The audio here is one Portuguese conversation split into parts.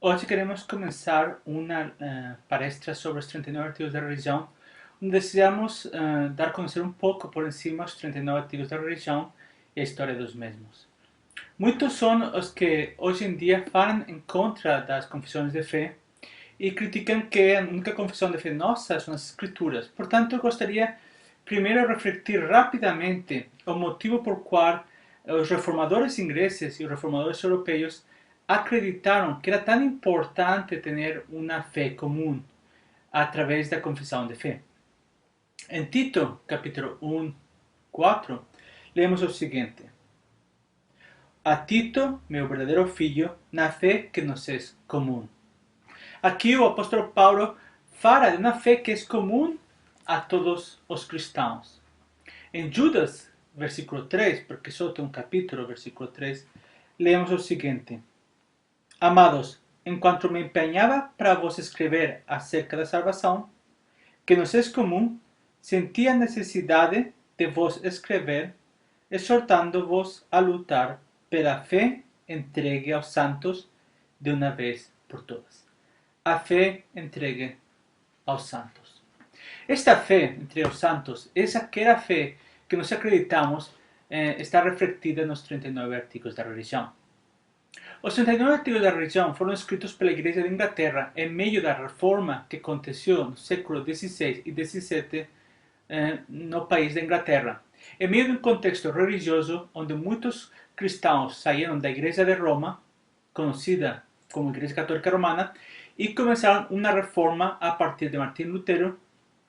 Hoje queremos começar uma palestra sobre os 39 artigos da religião, onde desejamos dar a conhecer um pouco por cima os 39 artigos da religião e a história dos mesmos. Muitos são os que hoje em dia falam em contra das confissões de fé e criticam que a única confissão de fé nossa são as escrituras. Portanto, eu gostaria primeiro de refletir rapidamente o motivo por qual os reformadores ingleses e os reformadores europeus acreditaram que era tão importante ter uma fé comum através da confissão de fé. Em Tito, capítulo 1, 4, lemos o seguinte: A Tito, meu verdadeiro filho, na fé que nos é comum. Aqui o apóstolo Paulo fala de uma fé que é comum a todos os cristãos. Em Judas, versículo 3, porque só tem um capítulo, versículo 3, lemos o seguinte: Amados, enquanto me empenhava para vos escrever acerca da salvação, que nos é comum, senti a necessidade de vos escrever, exortando-vos a lutar pela fé entregue aos santos de uma vez por todas. A fé entregue aos santos. Esta fé entre os santos é aquela fé que nós acreditamos está refletida nos 39 artigos da religião. Os 39 artigos da religião foram escritos pela Igreja de Inglaterra em meio da reforma que aconteceu no século XVI e XVII no país da Inglaterra. Em meio de um contexto religioso onde muitos cristãos saíram da Igreja de Roma, conhecida como Igreja Católica Romana, e começaram uma reforma a partir de Martim Lutero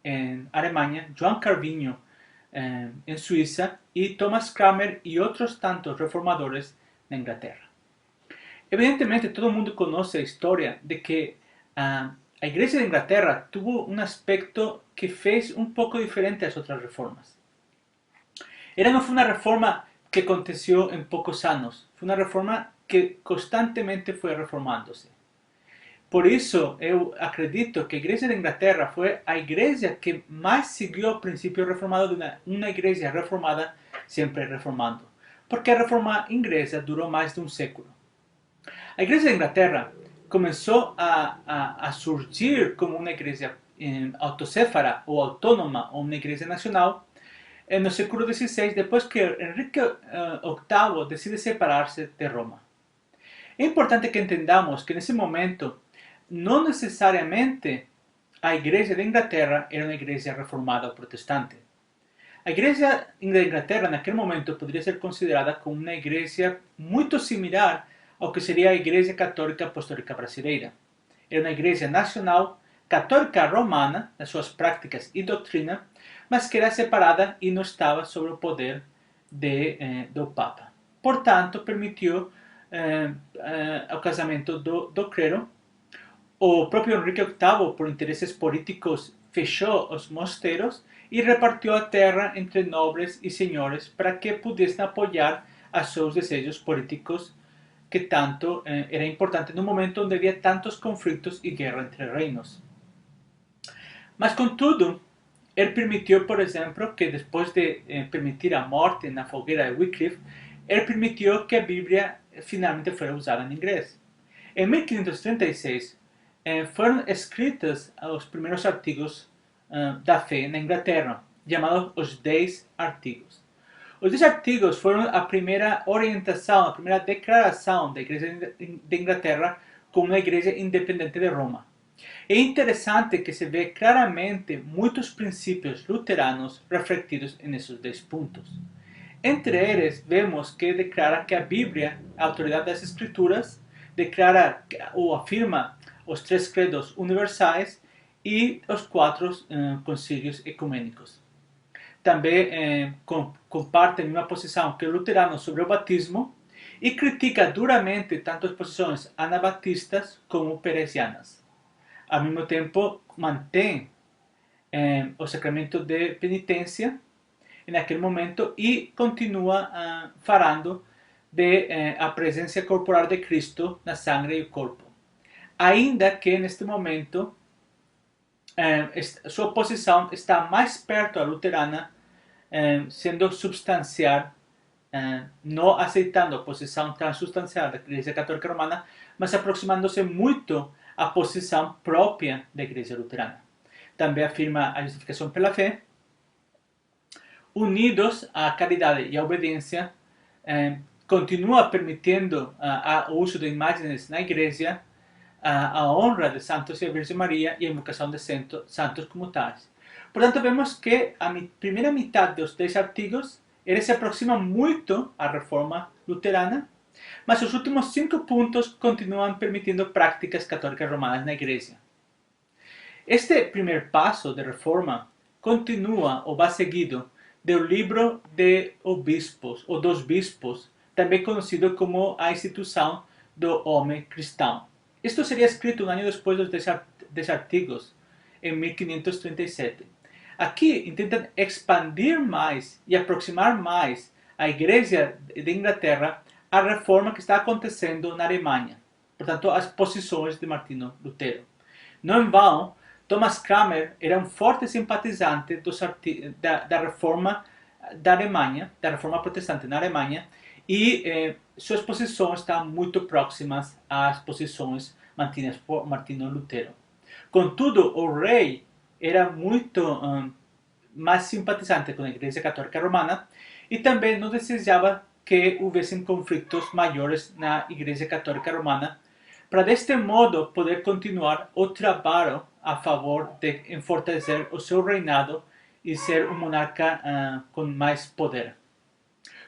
em Alemanha, João Calvino em Suíça e Thomas Cranmer e outros tantos reformadores na Inglaterra. Evidentemente, todo mundo conhece a história de que a Igreja de Inglaterra tuvo um aspecto que fez um pouco diferente das outras reformas. Ela não foi uma reforma que aconteceu em poucos anos, foi uma reforma que constantemente foi reformando-se. Por isso, eu acredito que a Igreja de Inglaterra foi a igreja que mais seguiu o princípio reformado de uma igreja reformada sempre reformando. Porque a reforma inglesa durou mais de um século. A Igreja de Inglaterra começou a surgir como uma igreja autocéfala ou autônoma, ou uma igreja nacional, no século XVI, depois que Henrique VIII decide separar-se de Roma. É importante que entendamos que nesse momento, não necessariamente a Igreja de Inglaterra era uma igreja reformada ou protestante. A Igreja da Inglaterra, naquele momento, poderia ser considerada como uma igreja muito similar ao que seria a Igreja Católica Apostólica Brasileira. Era uma igreja nacional, católica romana, nas suas práticas e doutrina, mas que era separada e não estava sob o poder do Papa. Portanto, permitiu o casamento do clero. O próprio Henrique VIII, por interesses políticos, fechou os mosteiros e repartiu a terra entre nobres e senhores para que pudessem apoiar a seus desejos políticos, que tanto era importante no momento onde havia tantos conflitos e guerra entre reinos. Mas, contudo, ele permitiu, por exemplo, que depois de permitir a morte na fogueira de Wycliffe, ele permitiu que a Bíblia finalmente fosse usada em inglês. Em 1536, foram escritos os primeiros artigos da fé na Inglaterra, chamados os 10 artigos. Os 10 artigos foram a primeira orientação, a primeira declaração da Igreja de Inglaterra como uma igreja independente de Roma. É interessante que se vê claramente muitos princípios luteranos refletidos nesses 10 pontos. Entre eles, vemos que declara que a Bíblia é a autoridade das Escrituras, declara ou afirma os 3 credos universais e os 4 concílios ecumênicos. Também comparte a mesma posição que o luterano sobre o batismo e critica duramente tanto as posições anabatistas como peresianas. Ao mesmo tempo, mantém o sacramento de penitência naquele momento e continua falando a presença corporal de Cristo na sangue e corpo. Ainda que neste momento sua posição está mais perto da luterana, sendo substancial, não aceitando a posição transubstancial da Igreja Católica Romana, mas aproximando-se muito à posição própria da Igreja Luterana. Também afirma a justificação pela fé, unidos à caridade e à obediência, continua permitindo o uso de imagens na Igreja, a honra de santos e a Virgem Maria e a invocação de santos como tais. Portanto, vemos que a primeira metade dos 10 artigos ele se aproxima muito à reforma luterana, mas os últimos 5 pontos continuam permitindo práticas católicas romanas na Igreja. Este primeiro passo de reforma continua ou vai seguido do livro de obispos, ou dos bispos, também conhecido como a instituição do homem cristão. Isto seria escrito um ano depois dos 10 artigos, em 1537. Aqui intentam expandir mais e aproximar mais a Igreja de Inglaterra à reforma que está acontecendo na Alemanha. Portanto, as posições de Martinho Lutero. Não em vão, Thomas Cranmer era um forte simpatizante da reforma da Alemanha, da reforma protestante na Alemanha, e suas posições estão muito próximas às posições mantidas por Martinho Lutero. Contudo, o rei era muito mais simpatizante com a Igreja Católica Romana e também não desejava que houvessem conflitos maiores na Igreja Católica Romana, para deste modo poder continuar o trabalho a favor de fortalecer o seu reinado e ser um monarca com mais poder.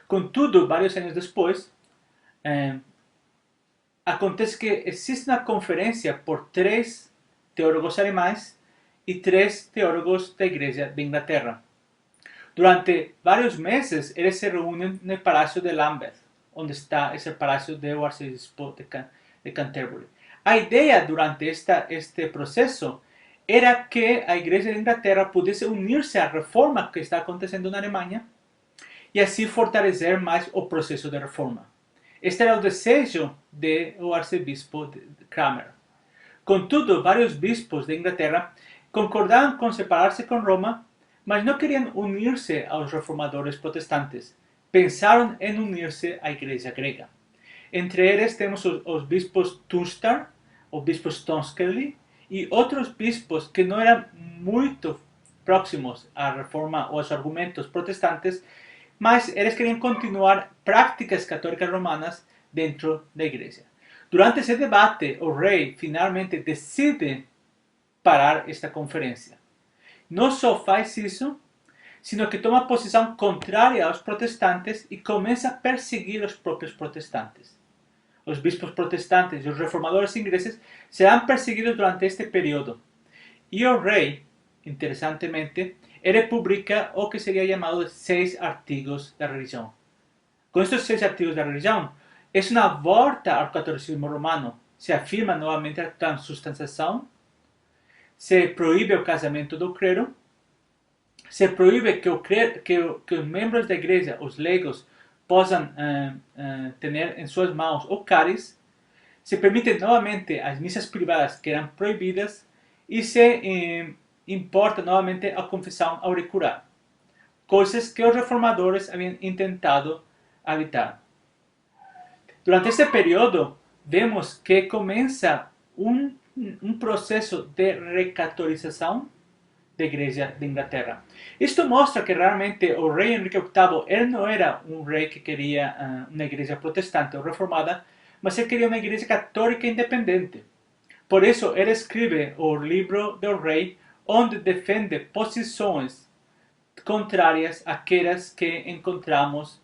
Contudo, vários anos depois, acontece que existe uma conferência por 3 teólogos alemães e 3 teólogos da Igreja de Inglaterra. Durante vários meses, eles se reúnem no Palácio de Lambeth, onde está esse palácio do arcebispo de Canterbury. A ideia durante este processo era que a Igreja de Inglaterra pudesse unir-se à reforma que está acontecendo na Alemanha e assim fortalecer mais o processo de reforma. Este era o desejo do arcebispo Cranmer. Contudo, vários bispos de Inglaterra concordaram com separar-se com Roma, mas não queriam unir-se aos reformadores protestantes. Pensaram em unir-se à Igreja grega. Entre eles temos os bispos Tunstar, o bispo Stonskelly, e outros bispos que não eram muito próximos à reforma ou aos argumentos protestantes, mas eles queriam continuar práticas católicas romanas dentro da Igreja. Durante esse debate, o rei finalmente decide parar esta conferência. Não só faz isso, sino que toma posição contrária aos protestantes e começa a perseguir os próprios protestantes. Os bispos protestantes e os reformadores ingleses serão perseguidos durante este período. E o rei, interessantemente, ele publica o que seria chamado de 6 artigos da religião. Com estes 6 artigos da religião, é uma volta ao catolicismo romano. Se afirma novamente a transubstanciação, se proíbe o casamento do clero, se proíbe que os membros da igreja, os leigos, possam ter em suas mãos o cálice, se permite novamente as missas privadas que eram proibidas e se importa novamente a confissão auricular, coisas que os reformadores haviam intentado evitar. Durante este período, vemos que começa um processo de recatolização da Igreja de Inglaterra. Isto mostra que realmente o rei Henrique VIII ele não era um rei que queria uma igreja protestante ou reformada, mas ele queria uma igreja católica independente. Por isso, ele escreve o livro do rei, onde defende posições contrárias àquelas que encontramos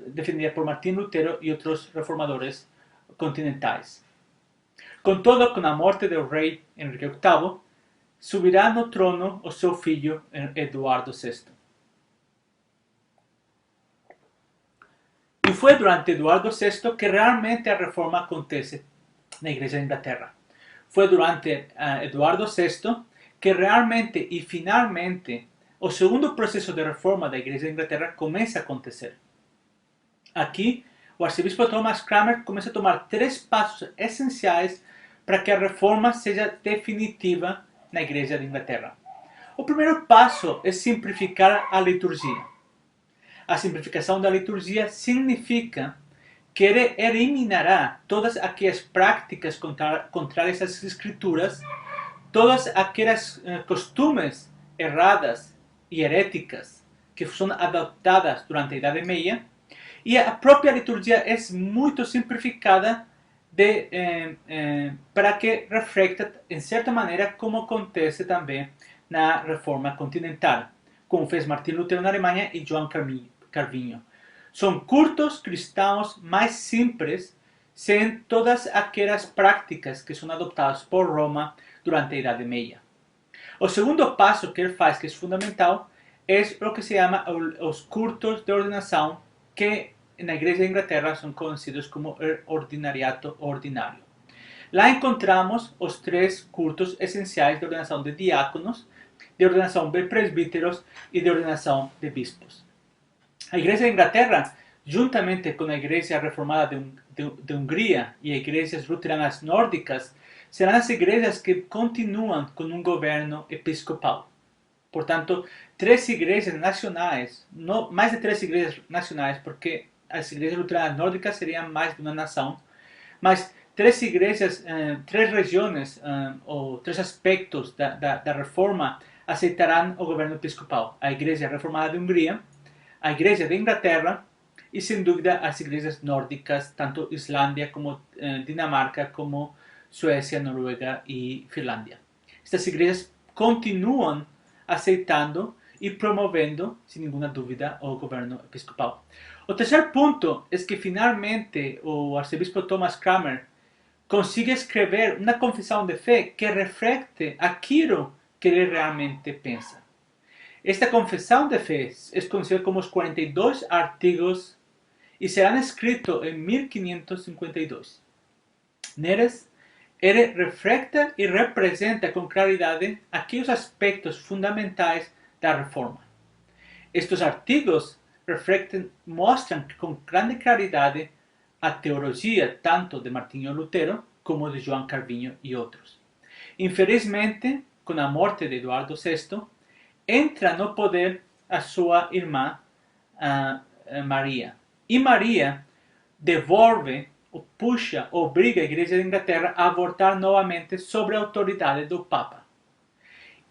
defendidas por Martinho Lutero e outros reformadores continentais. Contudo, com a morte do rei Henrique VIII, subirá no trono o seu filho Eduardo VI. E foi durante Eduardo VI que realmente a reforma acontece na Igreja de Inglaterra. Foi durante Eduardo VI que realmente e finalmente o segundo processo de reforma da Igreja de Inglaterra começa a acontecer. Aqui, o arcebispo Thomas Cranmer começa a tomar 3 passos essenciais para que a reforma seja definitiva na Igreja de Inglaterra. O primeiro passo é simplificar a liturgia. A simplificação da liturgia significa que ele eliminará todas aquelas práticas contrárias às escrituras, todas aquelas costumes erradas e heréticas que são adoptadas durante a Idade Meia, e a própria liturgia é muito simplificada para que reflecta, em certa maneira, como acontece também na Reforma Continental, como fez Martin Lutero na Alemanha e João Calvino. São cultos cristãos mais simples, sem todas aquelas práticas que são adoptadas por Roma durante a Idade Meia. O segundo passo que ele faz, que é fundamental, é o que se chama os cultos de ordenação, que na Igreja de Inglaterra são conhecidos como o ordinariato ordinário. Lá encontramos os 3 cultos essenciais de ordenação de diáconos, de ordenação de presbíteros e de ordenação de bispos. A Igreja de Inglaterra, juntamente com a Igreja Reformada de Hungria e igrejas luteranas nórdicas, serão as igrejas que continuam com um governo episcopal. Portanto, 3 igrejas nacionais, mais de 3 igrejas nacionais, porque as igrejas luteranas nórdicas seriam mais de uma nação, mas 3 igrejas, 3 regiões ou 3 aspectos da reforma aceitarão o governo episcopal. A Igreja Reformada de Hungria, a Igreja de Inglaterra e, sem dúvida, as igrejas nórdicas, tanto Islândia como Dinamarca, como Suécia, Noruega e Finlândia. Estas igrejas continuam aceitando e promovendo, sem nenhuma dúvida, o governo episcopal. O terceiro ponto é que, finalmente, o arcebispo Thomas Cranmer consiga escrever uma confissão de fé que reflete aquilo que ele realmente pensa. Esta confissão de fé é conhecida como os 42 artigos e será escrito em 1552. Neles, ele reflete e representa com claridade aqueles aspectos fundamentais da reforma. Estes artigos mostram com grande claridade a teologia tanto de Martinho Lutero como de João Calvino e outros. Infelizmente, com a morte de Eduardo VI, entra no poder a sua irmã Maria. E Maria devolve, puxa, obriga a Igreja de Inglaterra a votar novamente sobre a autoridade do Papa.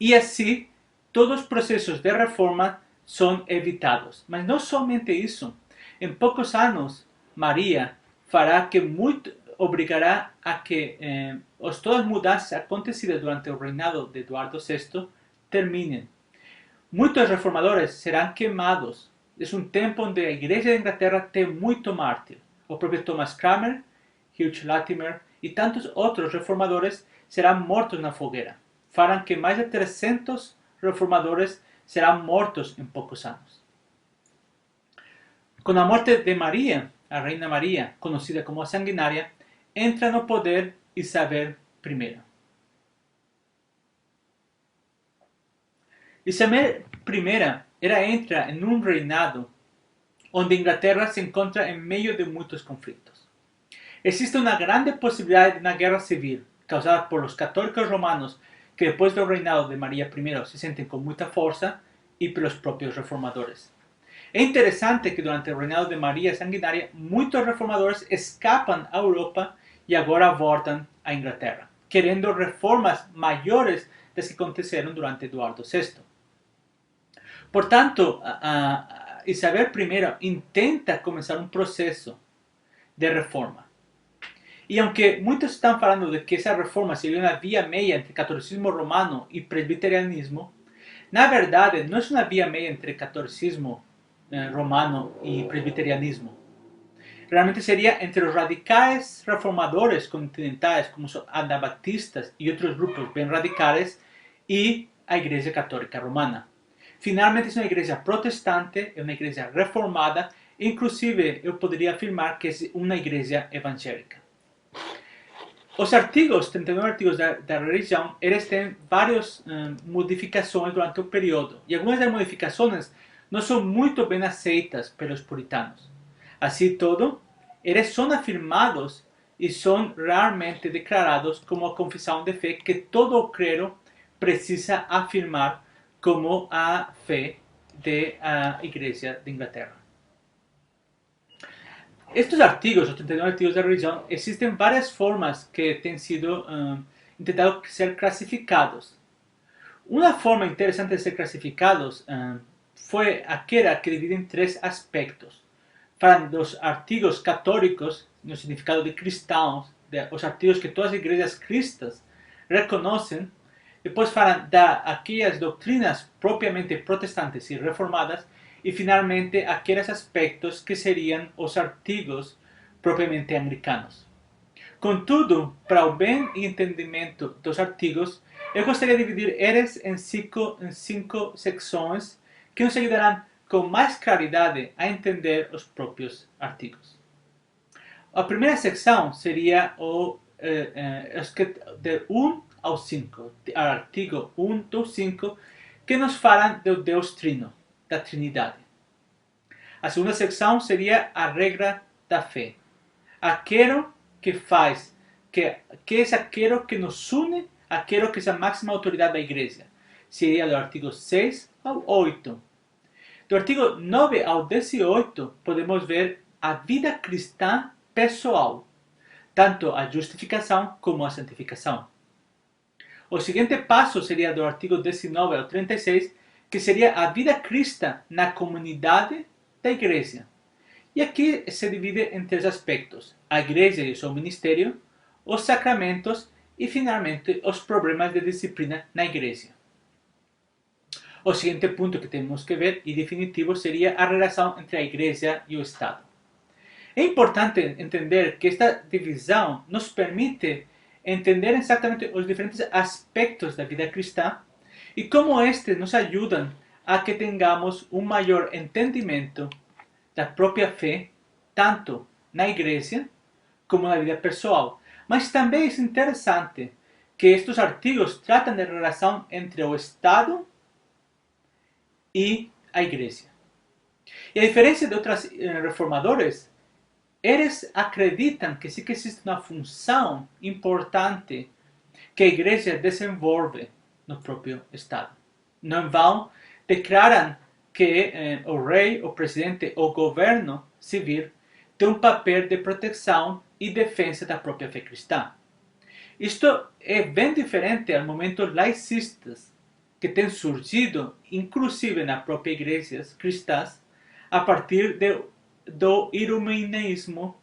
E assim, todos os processos de reforma são evitados. Mas não somente isso. Em poucos anos, Maria fará que obrigará a que todas as mudanças acontecidas durante o reinado de Eduardo VI terminem. Muitos reformadores serão queimados. É um tempo onde a Igreja de Inglaterra tem muito mártir. O próprio Thomas Cranmer, Hugh Latimer e tantos outros reformadores serão mortos na fogueira. Farão que mais de 300 reformadores serão mortos em poucos anos. Com a morte de Maria, a Reina Maria, conhecida como a Sanguinária, entra no poder Isabel I. Isabel I entra em um reinado onde a Inglaterra se encontra em meio de muitos conflitos. Existe uma grande possibilidade de uma guerra civil causada por os católicos romanos que depois do reinado de Maria I se sentem com muita força e pelos próprios reformadores. É interessante que durante o reinado de Maria Sanguinária muitos reformadores escapam à Europa e agora voltam à Inglaterra, querendo reformas maiores das que aconteceram durante Eduardo VI. Portanto, Isabel I intenta começar um processo de reforma. E aunque muitos estão falando de que essa reforma seria uma via meia entre catolicismo romano e presbiterianismo, na verdade não é uma via meia entre catolicismo romano e presbiterianismo. Realmente seria entre os radicais reformadores continentais, como os anabatistas e outros grupos bem radicais, e a Igreja Católica Romana. Finalmente é uma igreja protestante, é uma igreja reformada, inclusive eu poderia afirmar que é uma igreja evangélica. Os artigos, 39 artigos da religião, eles têm várias modificações durante o período. E algumas das modificações não são muito bem aceitas pelos puritanos. Assim todo, eles são afirmados e são realmente declarados como a confissão de fé que todo clero precisa afirmar como a fé da Igreja de Inglaterra. Estos artigos, los 39 artigos de religión, existen varias formas que han sido intentado ser clasificados. Una forma interesante de ser clasificados fue aquella que divide en tres aspectos. Para los artigos católicos, no significado de cristãos, de los artigos que todas las iglesias cristas reconocen, después para aquellas doctrinas propiamente protestantes y reformadas, y finalmente aquellos aspectos que serían los artigos propiamente anglicanos. Contudo, para o bem entendimento dos artigos, eu gostaria de dividir eles em cinco secções que nos ajudarão com mais claridade a entender os próprios artigos. A primeira secção seria de 1 ao 5, artigo 1 do 5, que nos falam do Deus Trino, da Trinidade. A segunda secção seria a regra da fé, aquilo que faz, que é aquilo que nos une, aquilo que é a máxima autoridade da igreja. Seria do artigo 6 ao 8. Do artigo 9 ao 18, podemos ver a vida cristã pessoal, tanto a justificação como a santificação. O seguinte passo seria do artigo 19 ao 36, que seria a vida cristã na comunidade da igreja. E aqui se divide em três aspectos: a igreja e o seu ministério, os sacramentos e, finalmente, os problemas de disciplina na igreja. O seguinte ponto que temos que ver, e definitivo, seria a relação entre a igreja e o Estado. É importante entender que esta divisão nos permite entender exatamente os diferentes aspectos da vida cristã e como estes nos ajudam a que tenhamos um maior entendimento da própria fé, tanto na igreja como na vida pessoal. Mas também é interessante que estes artigos tratam da relação entre o Estado e a igreja. E a diferença de outros reformadores, eles acreditam que sim que existe uma função importante que a igreja desenvolve no próprio Estado. Não vão, declaram que o rei, o presidente, o governo civil tem um papel de proteção e defesa da própria fé cristã. Isto é bem diferente ao momento laicistas que têm surgido, inclusive nas próprias igrejas cristãs, a partir do iluminismo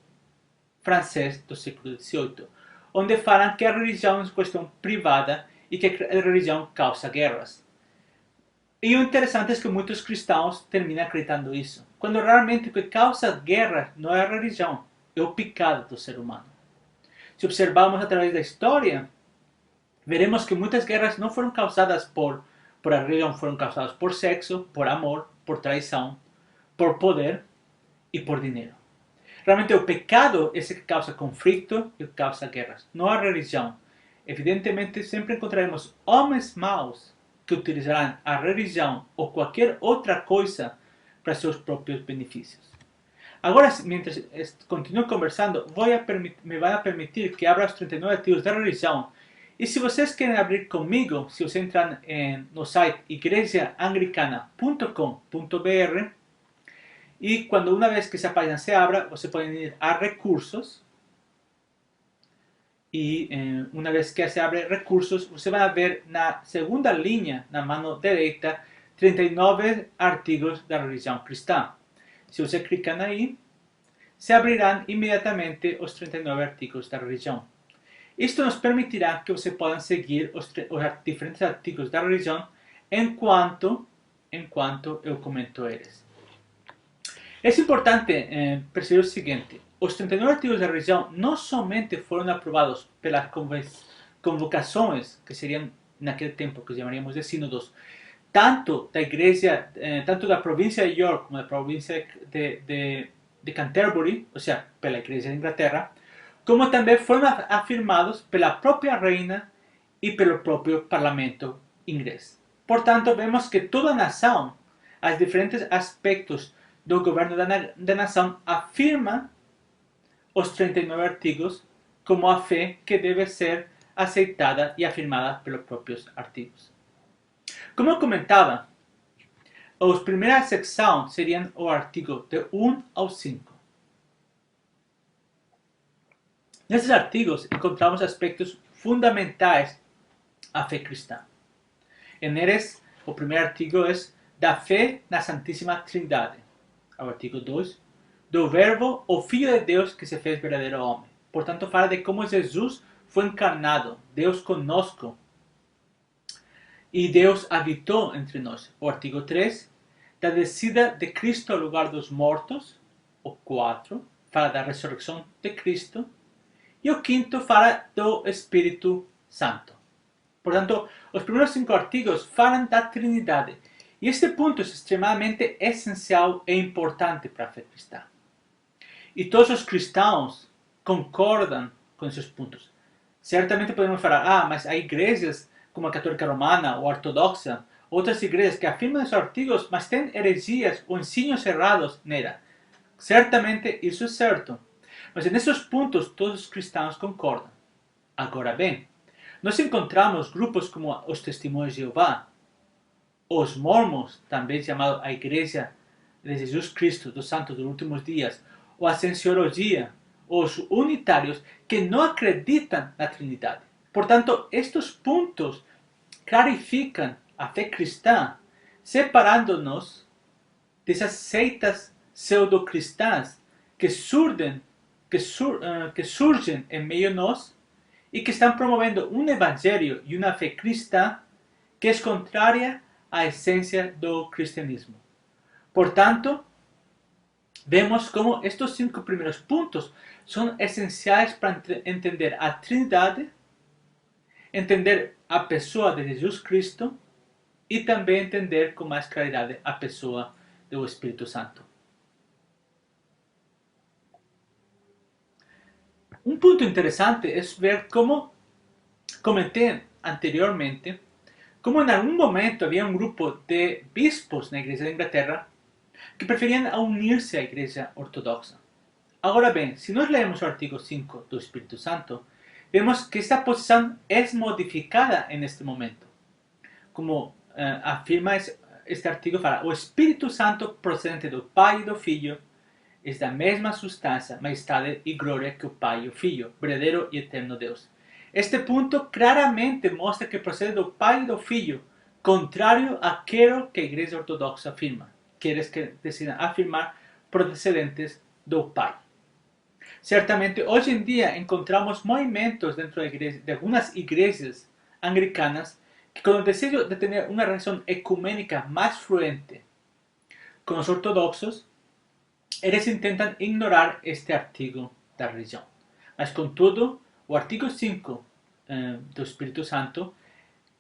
francês do século XVIII, onde falam que a religião é uma questão privada e que a religião causa guerras. E o interessante é que muitos cristãos terminam acreditando isso, quando realmente o que causa guerra não é a religião, é o pecado do ser humano. Se observarmos através da história, veremos que muitas guerras não foram causadas por a religião, foram causadas por sexo, por amor, por traição, por poder e por dinheiro. Realmente o pecado é o que causa conflito e que causa guerras, não a religião. Evidentemente, sempre encontraremos homens maus que utilizarão a religião ou qualquer outra coisa para seus próprios benefícios. Agora, mientras continuo conversando, me vai permitir que abra os 39 artigos da religião. E se vocês querem abrir comigo, se vocês entram no site igrejaanglicana.com.br, e quando uma vez que essa página se abra, você pode ir a recursos. E uma vez que se abre recursos, você vai ver na segunda linha, na mão direita, 39 artigos da religião cristã. Se você clicar aí, se abrirão imediatamente os 39 artigos da religião. Isto nos permitirá que você possa seguir os diferentes artigos da religião enquanto eu comento eles. É importante perceber o seguinte: os 39 artigos da religião não somente foram aprovados pelas convocações, que seriam naquele tempo que chamaríamos de sínodos, tanto da igreja, tanto da província de York como da província de Canterbury, ou seja, pela igreja de Inglaterra, como também foram afirmados pela própria reina e pelo próprio parlamento inglês. Portanto, vemos que toda a nação, os diferentes aspectos do governo da nação, afirma os 39 artigos como a fé que deve ser aceitada e afirmada pelos próprios artigos. Como eu comentava, a primeira secção seriam o artigo de 1 ao 5. Nesses artigos encontramos aspectos fundamentais à fé cristã. Neles, o primeiro artigo é da fé na Santíssima Trindade. O artigo 2, do Verbo, o Filho de Deus que se fez verdadeiro homem. Portanto, fala de como Jesus foi encarnado, Deus conosco, e Deus habitou entre nós. O artigo 3, da descida de Cristo ao lugar dos mortos. O 4, fala da ressurreição de Cristo. E o 5 fala do Espírito Santo. Portanto, os primeiros 5 artigos falam da Trindade. E este ponto é extremamente essencial e importante para a fé cristã. E todos os cristãos concordam com esses pontos. Certamente podemos falar, mas há igrejas como a Católica Romana ou a Ortodoxa, outras igrejas que afirmam esses artigos, mas têm heresias ou ensinos errados nela. Certamente isso é certo. Mas nesses pontos todos os cristãos concordam. Agora bem, nós encontramos grupos como os Testemunhos de Jeová, os Mormons, também chamado a Igreja de Jesus Cristo dos Santos dos Últimos Dias, ou a Cienciologia, os unitários, que não acreditam na Trindade. Portanto, estes pontos clarificam a fé cristã, separando-nos dessas seitas pseudo-cristãs que surgem em meio a nós e que estão promovendo um evangelho e uma fé cristã que é contrária à essência do cristianismo. Portanto, vemos como estes 5 primeiros pontos são essenciais para entender a Trindade, entender a pessoa de Jesus Cristo e também entender com mais claridade a pessoa do Espírito Santo. Um ponto interessante é ver como, comentei anteriormente, como em algum momento havia um grupo de bispos na Igreja da Inglaterra que preferiam unir-se à Igreja Ortodoxa. Agora bem, se nós lemos o artigo 5 do Espírito Santo, vemos que esta posição é modificada neste momento. Como afirma este artigo, fala, o Espírito Santo procedente do Pai e do Filho é da mesma substância, majestade e glória que o Pai e o Filho, verdadeiro e eterno Deus. Este ponto claramente mostra que procede do Pai e do Filho, contrário àquilo que a Igreja Ortodoxa afirma, aqueles que decidem afirmar procedentes do Pai. Certamente, hoje em dia, encontramos movimentos dentro de algumas igrejas anglicanas que, com o desejo de ter uma relação ecumênica mais fluente com os ortodoxos, eles intentam ignorar este artigo da religião. Mas, contudo, o artigo 5 do Espírito Santo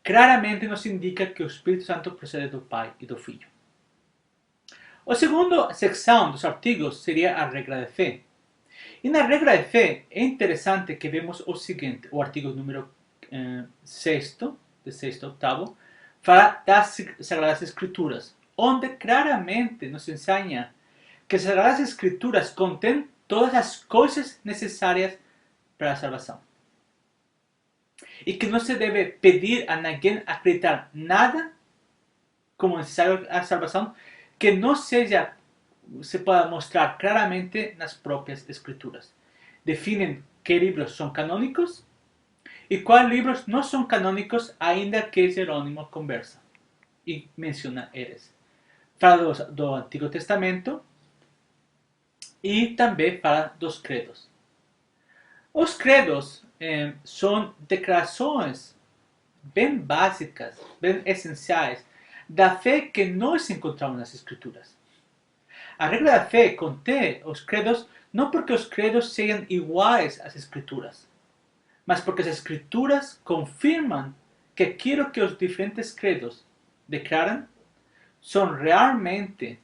claramente nos indica que o Espírito Santo procede do Pai e do Filho. A segunda secção dos artigos seria a regra de fé. E na regra de fé é interessante que vemos o seguinte, o artigo número 6, de 6 a 8, fala das Sagradas Escrituras, onde claramente nos ensina que as Sagradas Escrituras contêm todas as coisas necessárias para a salvação. E que não se deve pedir a ninguém acreditar nada como necessário à salvação que não se pueda mostrar claramente nas próprias Escrituras. Definem que livros são canônicos e quais livros não são canônicos, ainda que Jerônimo conversa e menciona eles. Fala do Antigo Testamento e também fala dos credos. Os credos são declarações bem básicas, bem essenciais da fé que nós encontramos nas Escrituras. A regra da fé contém os credos não porque os credos sejam iguais às Escrituras, mas porque as Escrituras confirmam que aquilo que os diferentes credos declaram são realmente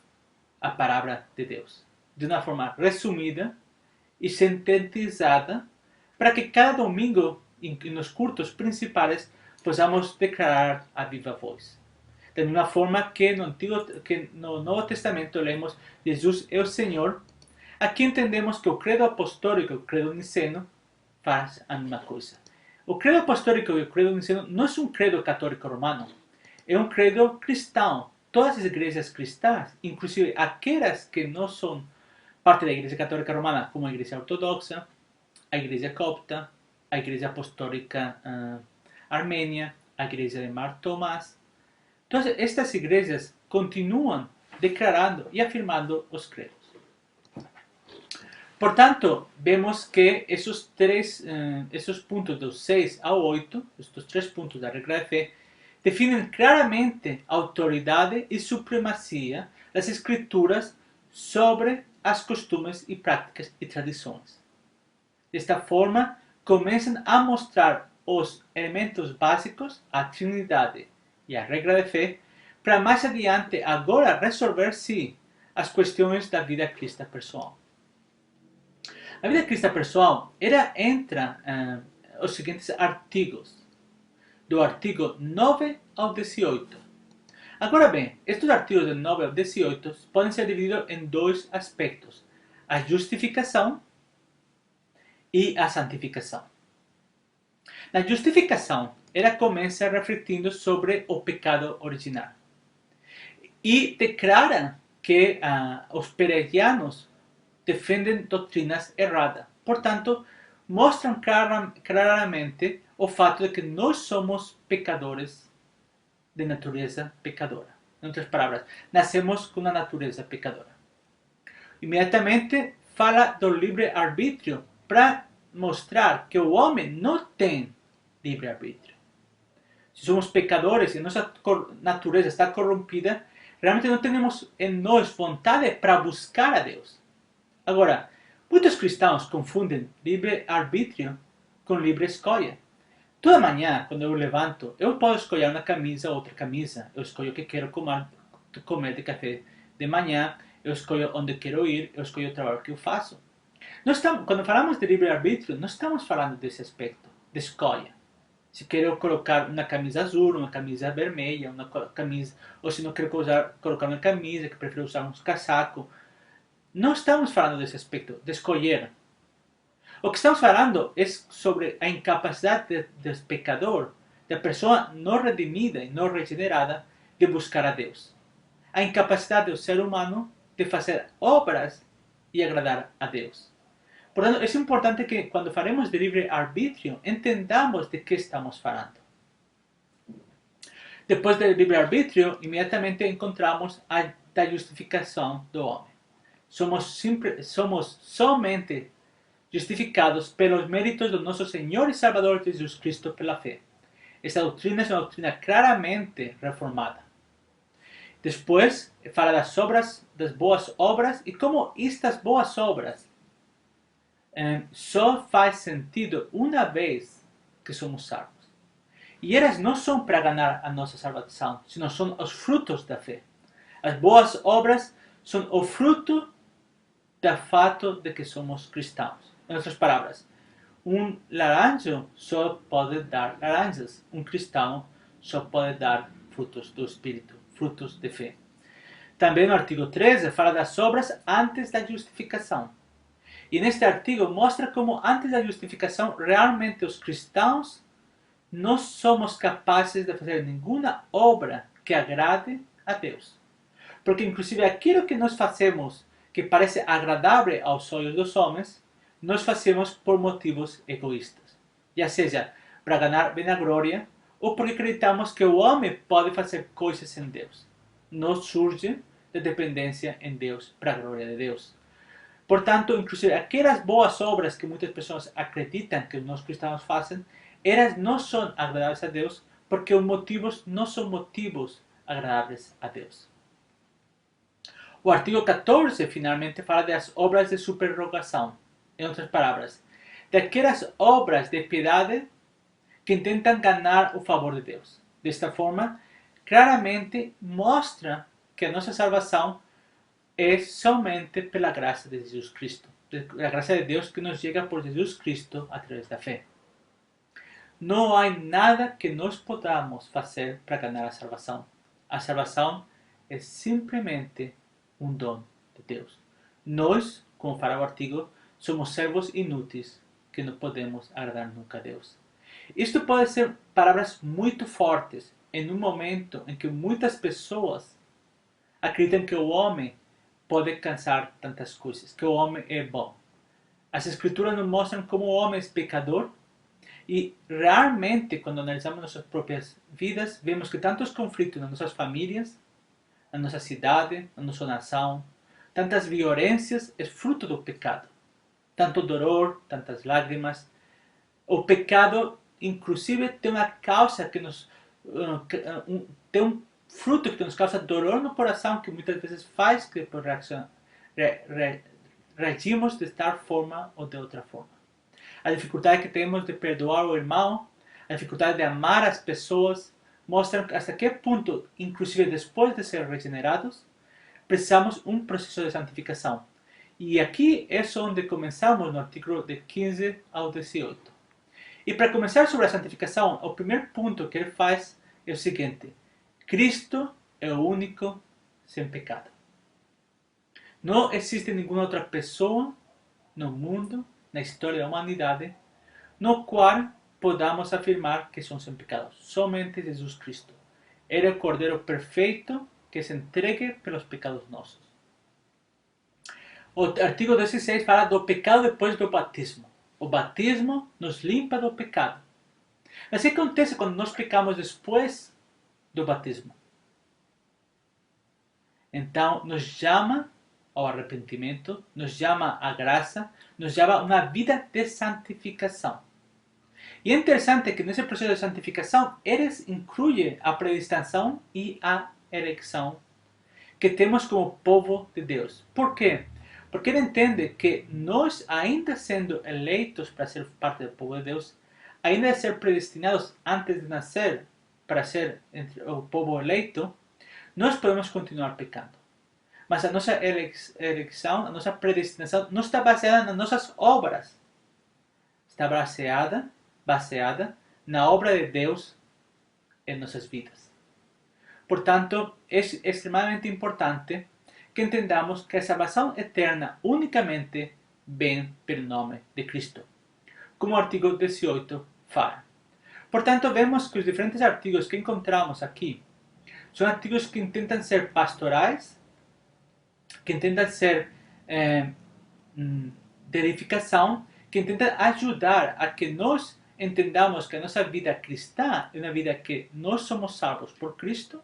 a palavra de Deus, de uma forma resumida e sintetizada, para que cada domingo, nos cultos principais, possamos declarar a viva voz. De uma forma que no Novo Testamento lemos Jesus é o Senhor, aqui entendemos que o credo apostólico e o credo niceno fazem a mesma coisa. O credo apostólico e o credo niceno não é um credo católico romano, é um credo cristão. Todas as igrejas cristãs, inclusive aquelas que não são parte da Igreja Católica Romana, como a Igreja Ortodoxa, a Igreja Copta, a Igreja Apostólica Armênia, a Igreja de Mar Tomás. Então, estas igrejas continuam declarando e afirmando os credos. Portanto, vemos que esos puntos dos 6 ao 8, estos 3 puntos da regra de fé, definem claramente a autoridade e supremacia das escrituras sobre as costumes e práticas e tradições. Desta forma, começam a mostrar os elementos básicos, a Trindade e a regra de fé, para mais adiante agora resolver, sim, as questões da vida cristã pessoal. A vida cristã pessoal entra os seguintes artigos, do artigo 9 ao 18. Agora bem, estes artigos do 9 ao 18 podem ser divididos em dois aspectos: a justificação e a santificação. Na justificação, ela começa refletindo sobre o pecado original e declara que os peregrinos defendem doutrinas erradas. Portanto, mostram claramente o fato de que nós somos pecadores de natureza pecadora. Em outras palavras, nascemos com uma natureza pecadora. Imediatamente fala do livre-arbítrio para mostrar que o homem não tem livre-arbítrio. Se somos pecadores e nossa natureza está corrompida, realmente não temos em nós vontade para buscar a Deus. Agora, muitos cristãos confundem livre-arbítrio com livre escolha. Toda manhã, quando eu levanto, eu posso escolher uma camisa ou outra camisa. Eu escolho o que quero comer de café de manhã, eu escolho onde quero ir, eu escolho o trabalho que eu faço. Quando falamos de livre-arbítrio, não estamos falando desse aspecto, de escolha. Se quero colocar uma camisa azul, uma camisa vermelha, ou se não quero colocar uma camisa, que prefiro usar um casaco. Não estamos falando desse aspecto, de escolher. O que estamos falando é sobre a incapacidade do pecador, da pessoa não redimida e não regenerada, de buscar a Deus. A incapacidade do ser humano de fazer obras e agradar a Deus. Portanto, é importante que quando falemos de livre-arbítrio, entendamos de que estamos falando. Depois do livre-arbítrio, imediatamente encontramos a da justificação do homem. Somos somente justificados pelos méritos do nosso Senhor e Salvador Jesus Cristo pela fé. Essa doutrina é uma doutrina claramente reformada. Depois, fala das boas obras e como estas boas obras só faz sentido uma vez que somos salvos. E elas não são para ganhar a nossa salvação, sino são os frutos da fé. As boas obras são o fruto do fato de que somos cristãos. Em outras palavras, um laranjo só pode dar laranjas. Um cristão só pode dar frutos do Espírito, frutos de fé. Também no artigo 13 fala das obras antes da justificação. E neste artigo mostra como antes da justificação realmente os cristãos não somos capazes de fazer nenhuma obra que agrade a Deus. Porque inclusive aquilo que nós fazemos que parece agradável aos olhos dos homens, nós fazemos por motivos egoístas. Já seja para ganhar vanagloria ou porque acreditamos que o homem pode fazer coisas em Deus. Não surge de dependência em Deus para a glória de Deus. Portanto, inclusive aquelas boas obras que muitas pessoas acreditam que nós cristãos fazem, elas não são agradáveis a Deus porque os motivos não são motivos agradáveis a Deus. O artigo 14 finalmente fala das obras de superrogação. Em outras palavras, daquelas obras de piedade que tentam ganhar o favor de Deus. Desta forma, claramente mostra que a nossa salvação é somente pela graça de Jesus Cristo. A graça de Deus que nos chega por Jesus Cristo através da fé. Não há nada que nós podamos fazer para ganhar a salvação. A salvação é simplesmente um dom de Deus. Nós, como fala o artigo, somos servos inúteis que não podemos agradar nunca a Deus. Isto pode ser palavras muito fortes em um momento em que muitas pessoas acreditam que o homem pode alcançar tantas coisas, que o homem é bom. As escrituras nos mostram como o homem é pecador e realmente quando analisamos nossas próprias vidas, vemos que tantos conflitos nas nossas famílias, na nossa cidade, na nossa nação, tantas violências é fruto do pecado. Tanto dolor, tantas lágrimas. O pecado, inclusive, tem uma causa que nos tem um fruto que nos causa dolor no coração, que muitas vezes faz que por reagimos de tal forma ou de outra forma. A dificuldade que temos de perdoar o irmão, a dificuldade de amar as pessoas, mostram hasta que ponto, inclusive depois de ser regenerados, precisamos um processo de santificação. E aqui é onde começamos no artigo de 15 ao 18. E para começar sobre a santificação, o primeiro ponto que ele faz é o seguinte: Cristo é o único sem pecado. Não existe nenhuma outra pessoa no mundo, na história da humanidade, no qual podamos afirmar que são sem pecado. Somente Jesus Cristo. Ele é o Cordeiro perfeito que se entregue pelos pecados nossos. O artigo 16 fala do pecado depois do batismo. O batismo nos limpa do pecado. Mas o que acontece quando nós pecamos depois do batismo? Então, nos chama ao arrependimento, nos chama à graça, nos chama a uma vida de santificação. E é interessante que nesse processo de santificação, eles incluem a predestinação e a eleição que temos como povo de Deus. Por quê? Porque ele entende que nós, ainda sendo eleitos para ser parte do povo de Deus, ainda ser predestinados antes de nascer para ser o povo eleito, nós podemos continuar pecando. Mas a nossa eleição, a nossa predestinação, não está baseada nas nossas obras. Está baseada na obra de Deus em nossas vidas. Portanto, é extremamente importante que entendamos que a salvação eterna unicamente vem pelo nome de Cristo, como o artigo 18 fala. Portanto, vemos que os diferentes artigos que encontramos aqui são artigos que intentam ser pastorais, que intentam ser de edificação, que intentam ajudar a que nós entendamos que a nossa vida cristã é uma vida que nós somos salvos por Cristo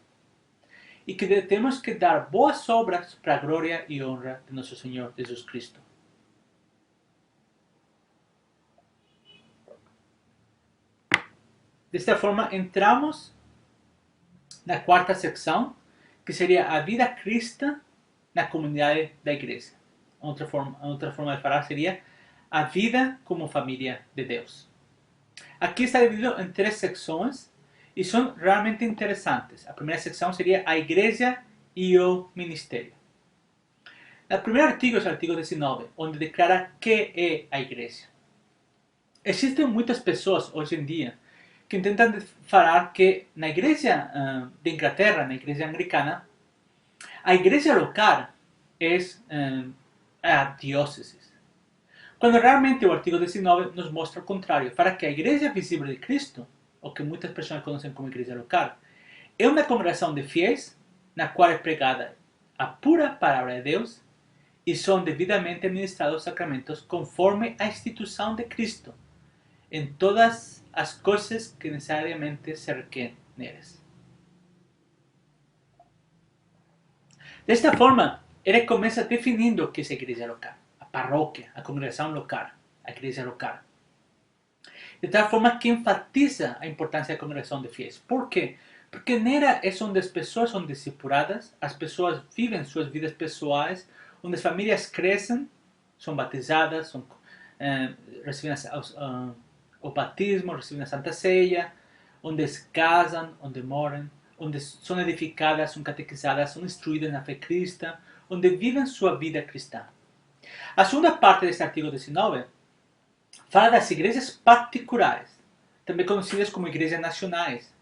e que temos que dar boas obras para a glória e honra de nosso Senhor Jesus Cristo. Desta forma, entramos na quarta secção, que seria a vida cristã na comunidade da igreja. Outra forma de falar seria a vida como família de Deus. Aqui está dividido em 3 secções e são realmente interessantes. A primeira secção seria a igreja e o ministério. O primeiro artigo é o artigo 19, onde declara que é a igreja. Existem muitas pessoas hoje em dia que tentam falar que na igreja de Inglaterra, na igreja anglicana, a igreja local é a diócese. Quando realmente o artigo 19 nos mostra o contrário. Fala que a igreja visível de Cristo, o que muitas pessoas conhecem como igreja local, é uma congregação de fiéis na qual é pregada a pura palavra de Deus e são devidamente administrados sacramentos conforme a instituição de Cristo, em todas as coisas que necessariamente se requerem neles. Desta forma, ele começa definindo o que é a igreja local, a paróquia, a congregação local, a igreja local. De tal forma que enfatiza a importância da congregação de fiéis. Por quê? Porque nela é onde as pessoas são discipuladas, as pessoas vivem suas vidas pessoais, onde as famílias crescem, são batizadas, recebem o batismo, recebem a Santa Ceia, onde se casam, onde moram, onde são edificadas, são catequizadas, são instruídas na fé cristã, onde vivem sua vida cristã. A segunda parte deste artigo 19 fala das igrejas particulares, também conhecidas como igrejas nacionais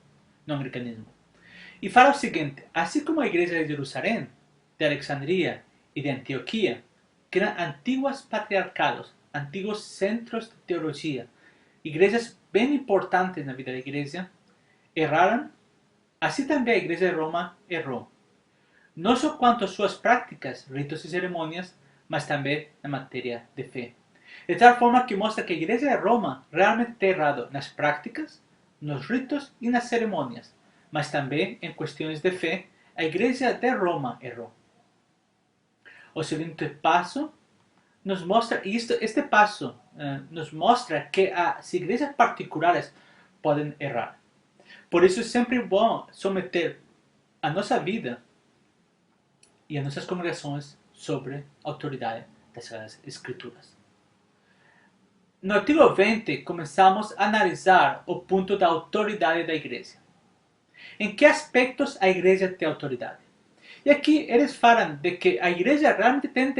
no anglicanismo. E fala o seguinte: assim como a igreja de Jerusalém, de Alexandria e de Antioquia, que eram antigos patriarcados, antigos centros de teologia, igrejas bem importantes na vida da igreja, erraram, assim também a igreja de Roma errou. Não só quanto às suas práticas, ritos e cerimônias, mas também na matéria de fé. De tal forma que mostra que a Igreja de Roma realmente está errado nas práticas, nos ritos e nas cerimônias, mas também em questões de fé, a Igreja de Roma errou. O seguinte passo nos mostra, e este passo nos mostra que as igrejas particulares podem errar. Por isso é sempre bom someter a nossa vida e as nossas congregações sobre a autoridade das Sagradas Escrituras. No artigo 20, começamos a analisar o ponto da autoridade da igreja. Em que aspectos a igreja tem autoridade? E aqui eles falam de que a igreja realmente tem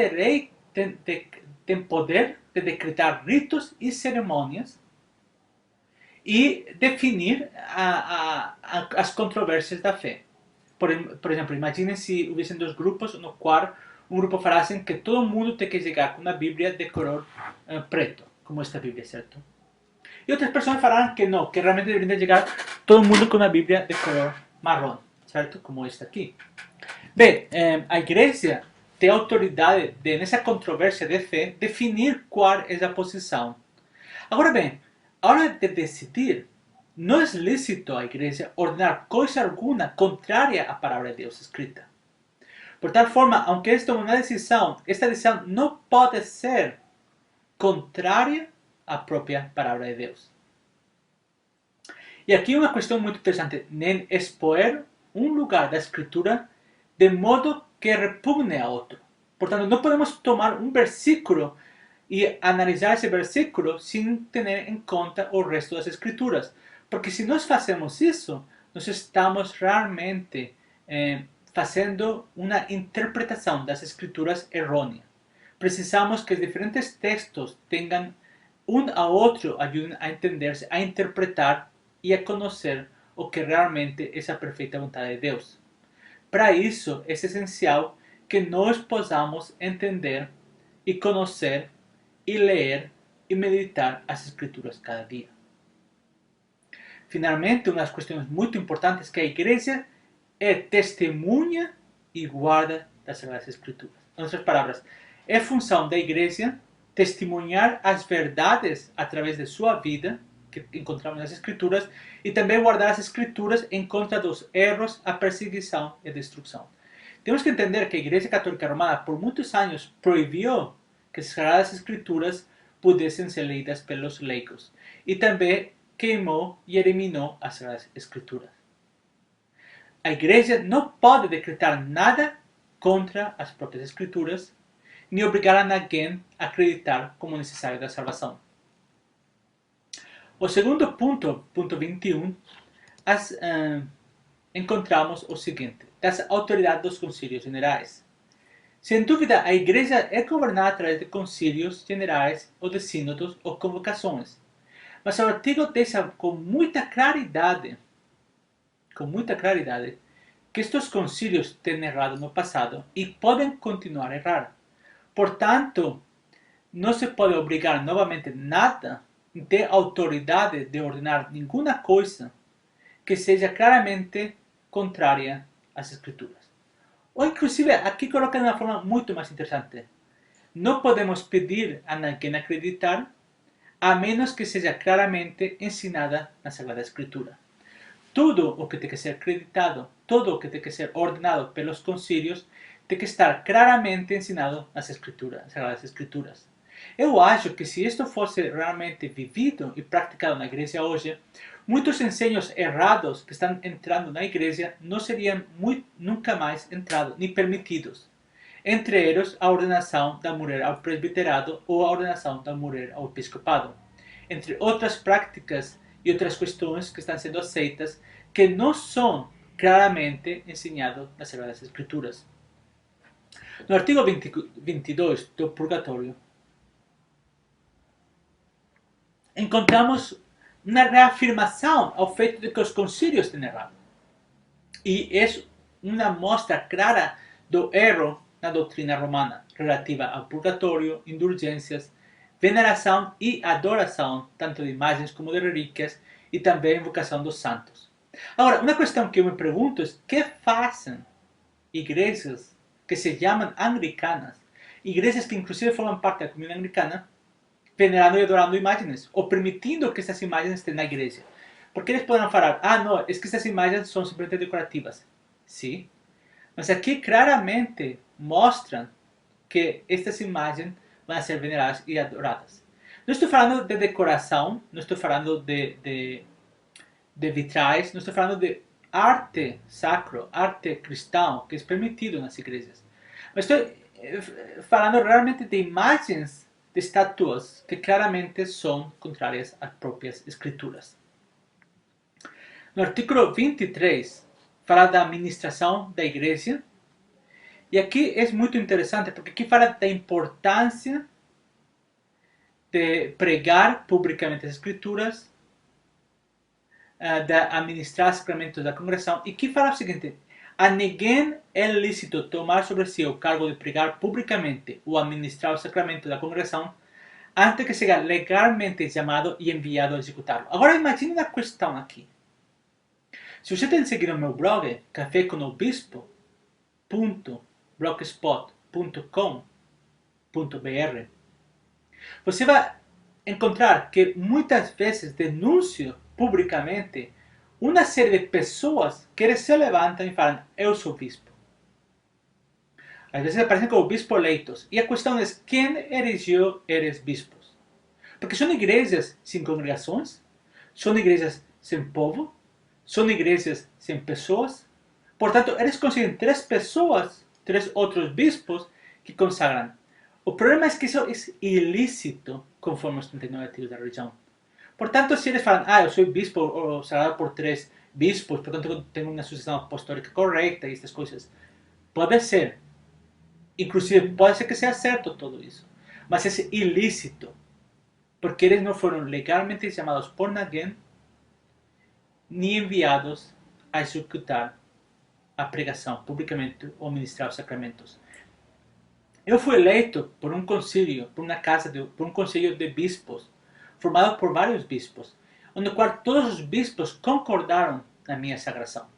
poder de decretar ritos e cerimônias e definir as controvérsias da fé. Por exemplo, imaginem se houvessem dois grupos no qual um grupo falasse que todo mundo tem que chegar com uma Bíblia de cor preto, como esta Bíblia, certo? E outras pessoas falaram que não, que realmente deveria chegar todo mundo com uma Bíblia de cor marrom, certo? Como esta aqui. Bem, a igreja tem autoridade de, nessa controvérsia de fé, definir qual é a posição. Agora bem, a hora de decidir, não é lícito a igreja ordenar coisa alguma contrária à palavra de Deus escrita. Por tal forma, aunque eles tomem uma decisão, esta decisão não pode ser contrária à própria palavra de Deus. E aqui uma questão muito interessante, nem expor um lugar da escritura de modo que repugne a outro. Portanto, não podemos tomar um versículo e analisar esse versículo sem ter em conta o resto das escrituras. Porque se nós fazemos isso, nós estamos realmente fazendo uma interpretação das escrituras errônea. Precisamos que os diferentes textos tenham um ao outro, ajudem a entender-se, a interpretar e a conhecer o que realmente é a perfeita vontade de Deus. Para isso, é essencial que nós possamos entender e conhecer e ler e meditar as escrituras cada dia. Finalmente, uma das questões muito importantes é que a igreja é testemunha e guarda das Sagradas Escrituras. Em outras palavras, é função da igreja testemunhar as verdades através de sua vida, que encontramos nas Escrituras, e também guardar as Escrituras em contra dos erros, a perseguição e a destruição. Temos que entender que a Igreja Católica Romana, por muitos anos, proibiu que as Sagradas Escrituras pudessem ser lidas pelos leigos, e também queimou e eliminou as Sagradas Escrituras. A Igreja não pode decretar nada contra as próprias Escrituras, nem obrigar a ninguém a acreditar como necessário da salvação. O segundo ponto, ponto 21, encontramos o seguinte, das autoridades dos concílios generais. Sem dúvida, a Igreja é governada através de concílios generais ou de sínodos ou convocações. Mas o artigo deixa com muita claridade, que estes concílios têm errado no passado e podem continuar a errar. Portanto, não se pode obrigar novamente nada de autoridade de ordenar nenhuma coisa que seja claramente contrária às Escrituras. Ou inclusive, aqui coloca de uma forma muito mais interessante. Não podemos pedir a ninguém acreditar a menos que seja claramente ensinada na Sagrada Escritura. Tudo o que tem que ser acreditado, tudo o que tem que ser ordenado pelos concílios, tem que estar claramente ensinado nas Escrituras, nas Sagradas Escrituras. Eu acho que se isto fosse realmente vivido e praticado na igreja hoje, muitos ensinos errados que estão entrando na igreja não seriam nunca mais entrados nem permitidos. Entre eles, a ordenação da mulher ao presbiterado ou a ordenação da mulher ao episcopado. Entre outras práticas e outras questões que estão sendo aceitas que não são claramente ensinadas nas Sagradas Escrituras. No artigo 22 do Purgatório, encontramos uma reafirmação ao feito de que os concílios têm errado. E é uma mostra clara do erro na doutrina romana, relativa ao purgatório, indulgências, veneração e adoração, tanto de imagens como de relíquias, e também invocação dos santos. Agora, uma questão que eu me pergunto é: que fazem igrejas que se chamam anglicanas, igrejas que inclusive formam parte da comunidade anglicana, venerando e adorando imagens, ou permitindo que essas imagens estejam na igreja. Porque eles poderão falar, ah, não, é que essas imagens são simplesmente decorativas. Sim, mas aqui claramente mostram que estas imagens vão ser veneradas e adoradas. Não estou falando de decoração, não estou falando de vitrais, não estou falando de arte sacro, arte cristão, que é permitido nas igrejas. Mas estou falando realmente de imagens de estatuas que claramente são contrárias às próprias escrituras. No artículo 23, fala da administração da igreja. E aqui é muito interessante, porque aqui fala da importância de pregar publicamente as escrituras, de administrar os sacramentos da congregação. E aqui fala o seguinte: a ninguém é lícito tomar sobre si o cargo de pregar publicamente ou administrar os sacramentos da congregação antes que seja legalmente chamado e enviado a executá-lo. Agora imagine uma questão aqui. Se você tem seguido o meu blog, caféconobispo.blogspot.com.br, você vai encontrar que muitas vezes denuncio publicamente uma série de pessoas que se levantam e falam, eu sou bispo. Às vezes aparecem como bispo eleitos. E a questão é, quem erigiu eles bispos? Porque são igrejas sem congregações, são igrejas sem povo, são igrejas sem pessoas. Portanto, eles conseguem 3 pessoas, 3 outros bispos que consagram. O problema é que isso é ilícito conforme os 39 artigos da religião. Portanto, se eles falam, eu sou bispo ou sagrado por 3 bispos, portanto tenho uma sucessão apostólica correta e estas coisas, pode ser. Inclusive, pode ser que seja certo tudo isso. Mas é ilícito, porque eles não foram legalmente chamados por ninguém, nem enviados a executar a pregação publicamente ou ministrar os sacramentos. Eu fui eleito por um concílio, por um conselho de bispos, formado por vários bispos, onde qual todos os bispos concordaram na minha sagração.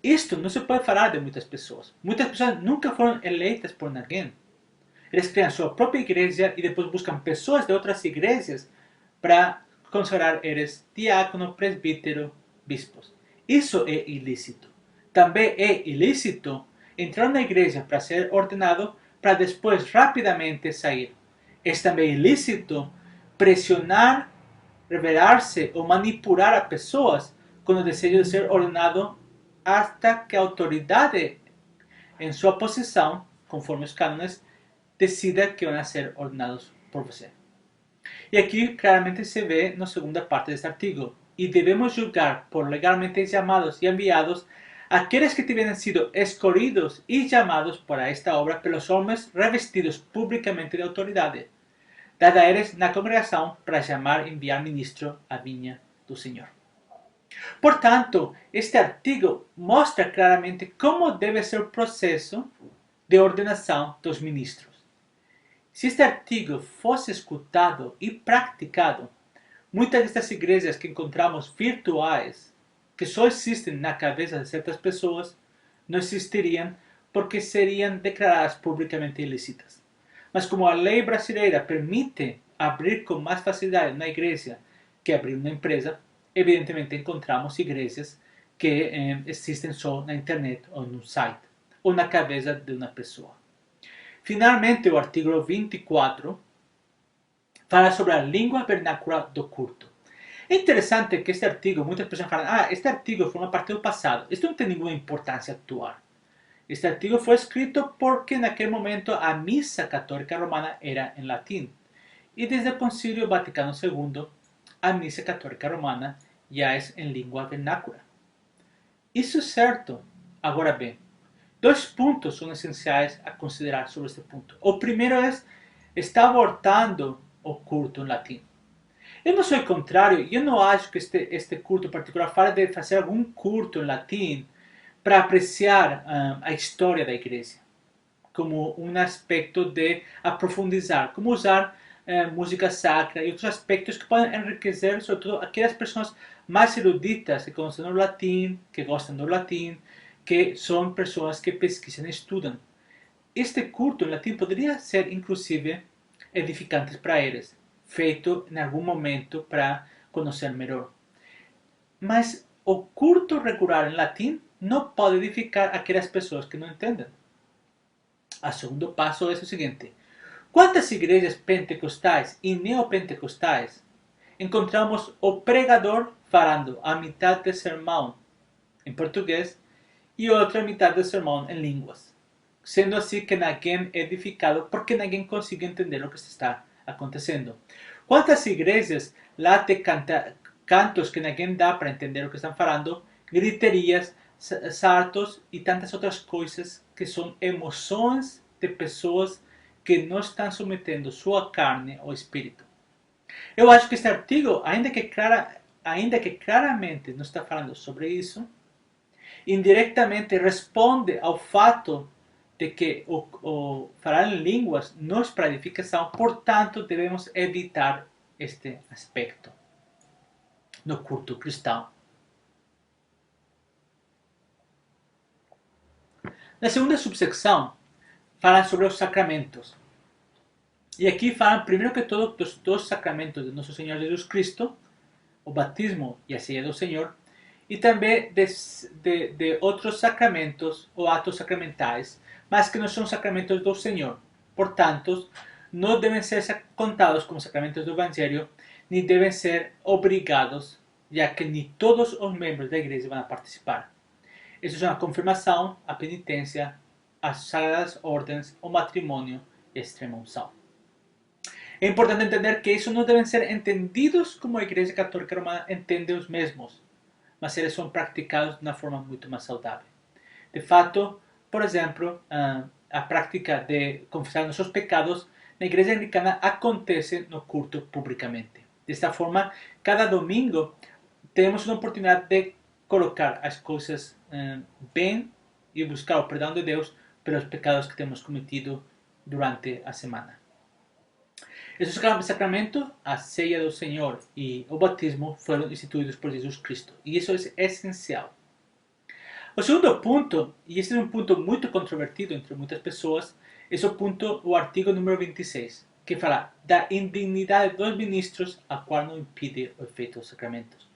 Isto não se pode falar de muitas pessoas. Muitas pessoas nunca foram eleitas por ninguém. Eles criam sua própria igreja e depois buscam pessoas de outras igrejas para consagrar eles diácono, presbítero, bispos. Isso é ilícito. Também é ilícito entrar na igreja para ser ordenado para depois rapidamente sair. É também ilícito pressionar, revelar-se ou manipular a pessoas com o desejo de ser ordenado hasta que a autoridade em sua posição, conforme os cânones, decida que vão ser ordenados por você. E aqui claramente se vê na segunda parte deste artigo. E devemos julgar por legalmente chamados e enviados aqueles que tiverem sido escolhidos e chamados para esta obra pelos homens revestidos publicamente de autoridade, dada a eles na congregação para chamar e enviar ministro à vinha do Senhor. Portanto, este artigo mostra claramente como deve ser o processo de ordenação dos ministros. Se este artigo fosse escutado e praticado, muitas destas igrejas que encontramos virtuais, que só existem na cabeça de certas pessoas, não existiriam porque seriam declaradas publicamente ilícitas. Mas como a lei brasileira permite abrir com mais facilidade uma igreja que abrir uma empresa, evidentemente encontramos igrejas que existem só na internet ou no site, ou na cabeça de uma pessoa. Finalmente, o artigo 24 fala sobre a língua vernácula do culto. É interessante que este artigo, muitas pessoas falam, este artigo forma parte do passado. Isto não tem nenhuma importância atual. Este artigo foi escrito porque naquele momento a missa católica romana era em latim. E desde o Concílio Vaticano II, a missa católica romana já é em língua vernácula. Isso é certo. Agora bem, 2 pontos são essenciais a considerar sobre este ponto. O primeiro é, está abortando o culto em latim. Eu não sou o contrário, eu não acho que este culto particular fala de fazer algum culto em latim para apreciar a história da igreja, como um aspecto de aprofundizar, como usar música sacra e outros aspectos que podem enriquecer, sobretudo, aquelas pessoas mais eruditas que conhecem o latim, que gostam do latim, que são pessoas que pesquisam e estudam. Este culto em latim poderia ser, inclusive, edificantes para eles, feito em algum momento para conhecer melhor. Mas o culto regular em latim não pode edificar aquelas pessoas que não entendem. O segundo passo é o seguinte: quantas igrejas pentecostais e neopentecostais encontramos o pregador falando a metade do sermão em português e outra metade do sermão em línguas, sendo assim que ninguém é edificado porque ninguém consegue entender o que está acontecendo? Quantas igrejas lá te cantos que ninguém dá para entender o que estão falando, griterias, saltos e tantas outras coisas que são emoções de pessoas que não estão submetendo sua carne ao espírito? Eu acho que este artigo, ainda que claramente não está falando sobre isso, indiretamente responde ao fato de que o falar em línguas não é para edificação, portanto devemos evitar este aspecto no culto cristão. Na segunda subsecção, fala sobre os sacramentos. E aqui falam, primeiro que todo, dos dois sacramentos de Nosso Senhor Jesus Cristo, o batismo e a ceia do Senhor, e também de outros sacramentos ou atos sacramentais, mas que não são sacramentos do Senhor. Portanto, não devem ser contados como sacramentos do Evangelho, nem devem ser obrigados, já que nem todos os membros da igreja vão participar. Isso são a confirmação, a penitência, as sagradas ordens, o matrimônio e a extrema unção. É importante entender que isso não devem ser entendidos como a Igreja Católica Romana entende os mesmos, mas eles são praticados de uma forma muito mais saudável. De fato, por exemplo, a prática de confessar nossos pecados na Igreja Anglicana acontece no culto publicamente. Desta forma, cada domingo temos uma oportunidade de colocar as coisas bem e buscar o perdão de Deus pelos pecados que temos cometido durante a semana. Esses sacramentos, a ceia do Senhor e o batismo, foram instituídos por Jesus Cristo. E isso é essencial. O segundo ponto, e este é um ponto muito controvertido entre muitas pessoas, é o artigo número 26, que fala da indignidade dos ministros, a qual não impede o efeito dos sacramentos.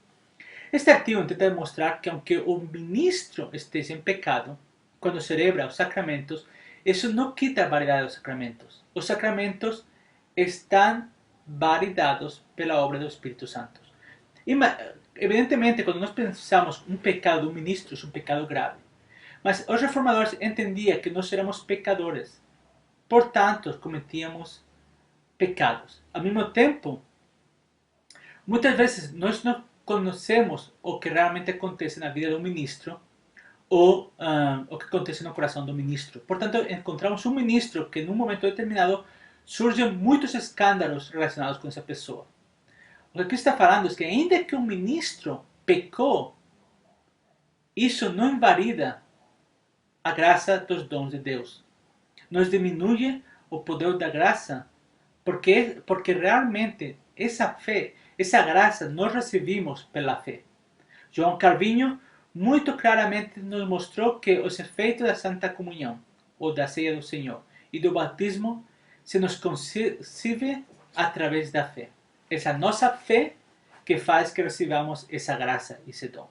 Este artigo tenta demonstrar que, aunque o ministro esteja em pecado, quando celebra os sacramentos, isso não quita a validade dos sacramentos. Os sacramentos estão validados pela obra do Espírito Santo. Evidentemente, quando nós pensamos um pecado do ministro, é um pecado grave. Mas os reformadores entendiam que nós éramos pecadores. Portanto, cometíamos pecados. Ao mesmo tempo, muitas vezes nós não conhecemos o que realmente acontece na vida do ministro ou o que acontece no coração do ministro. Portanto, encontramos um ministro que, num momento determinado, surgem muitos escândalos relacionados com essa pessoa. O que aqui está falando é que, ainda que um ministro pecou, isso não invalida a graça dos dons de Deus. Nos diminui o poder da graça, porque realmente essa fé, essa graça, nós recebemos pela fé. João Calvino muito claramente nos mostrou que os efeitos da Santa Comunhão, ou da ceia do Senhor, e do batismo, se nos concebe através da fé. É a nossa fé que faz que recebamos essa graça, esse dom.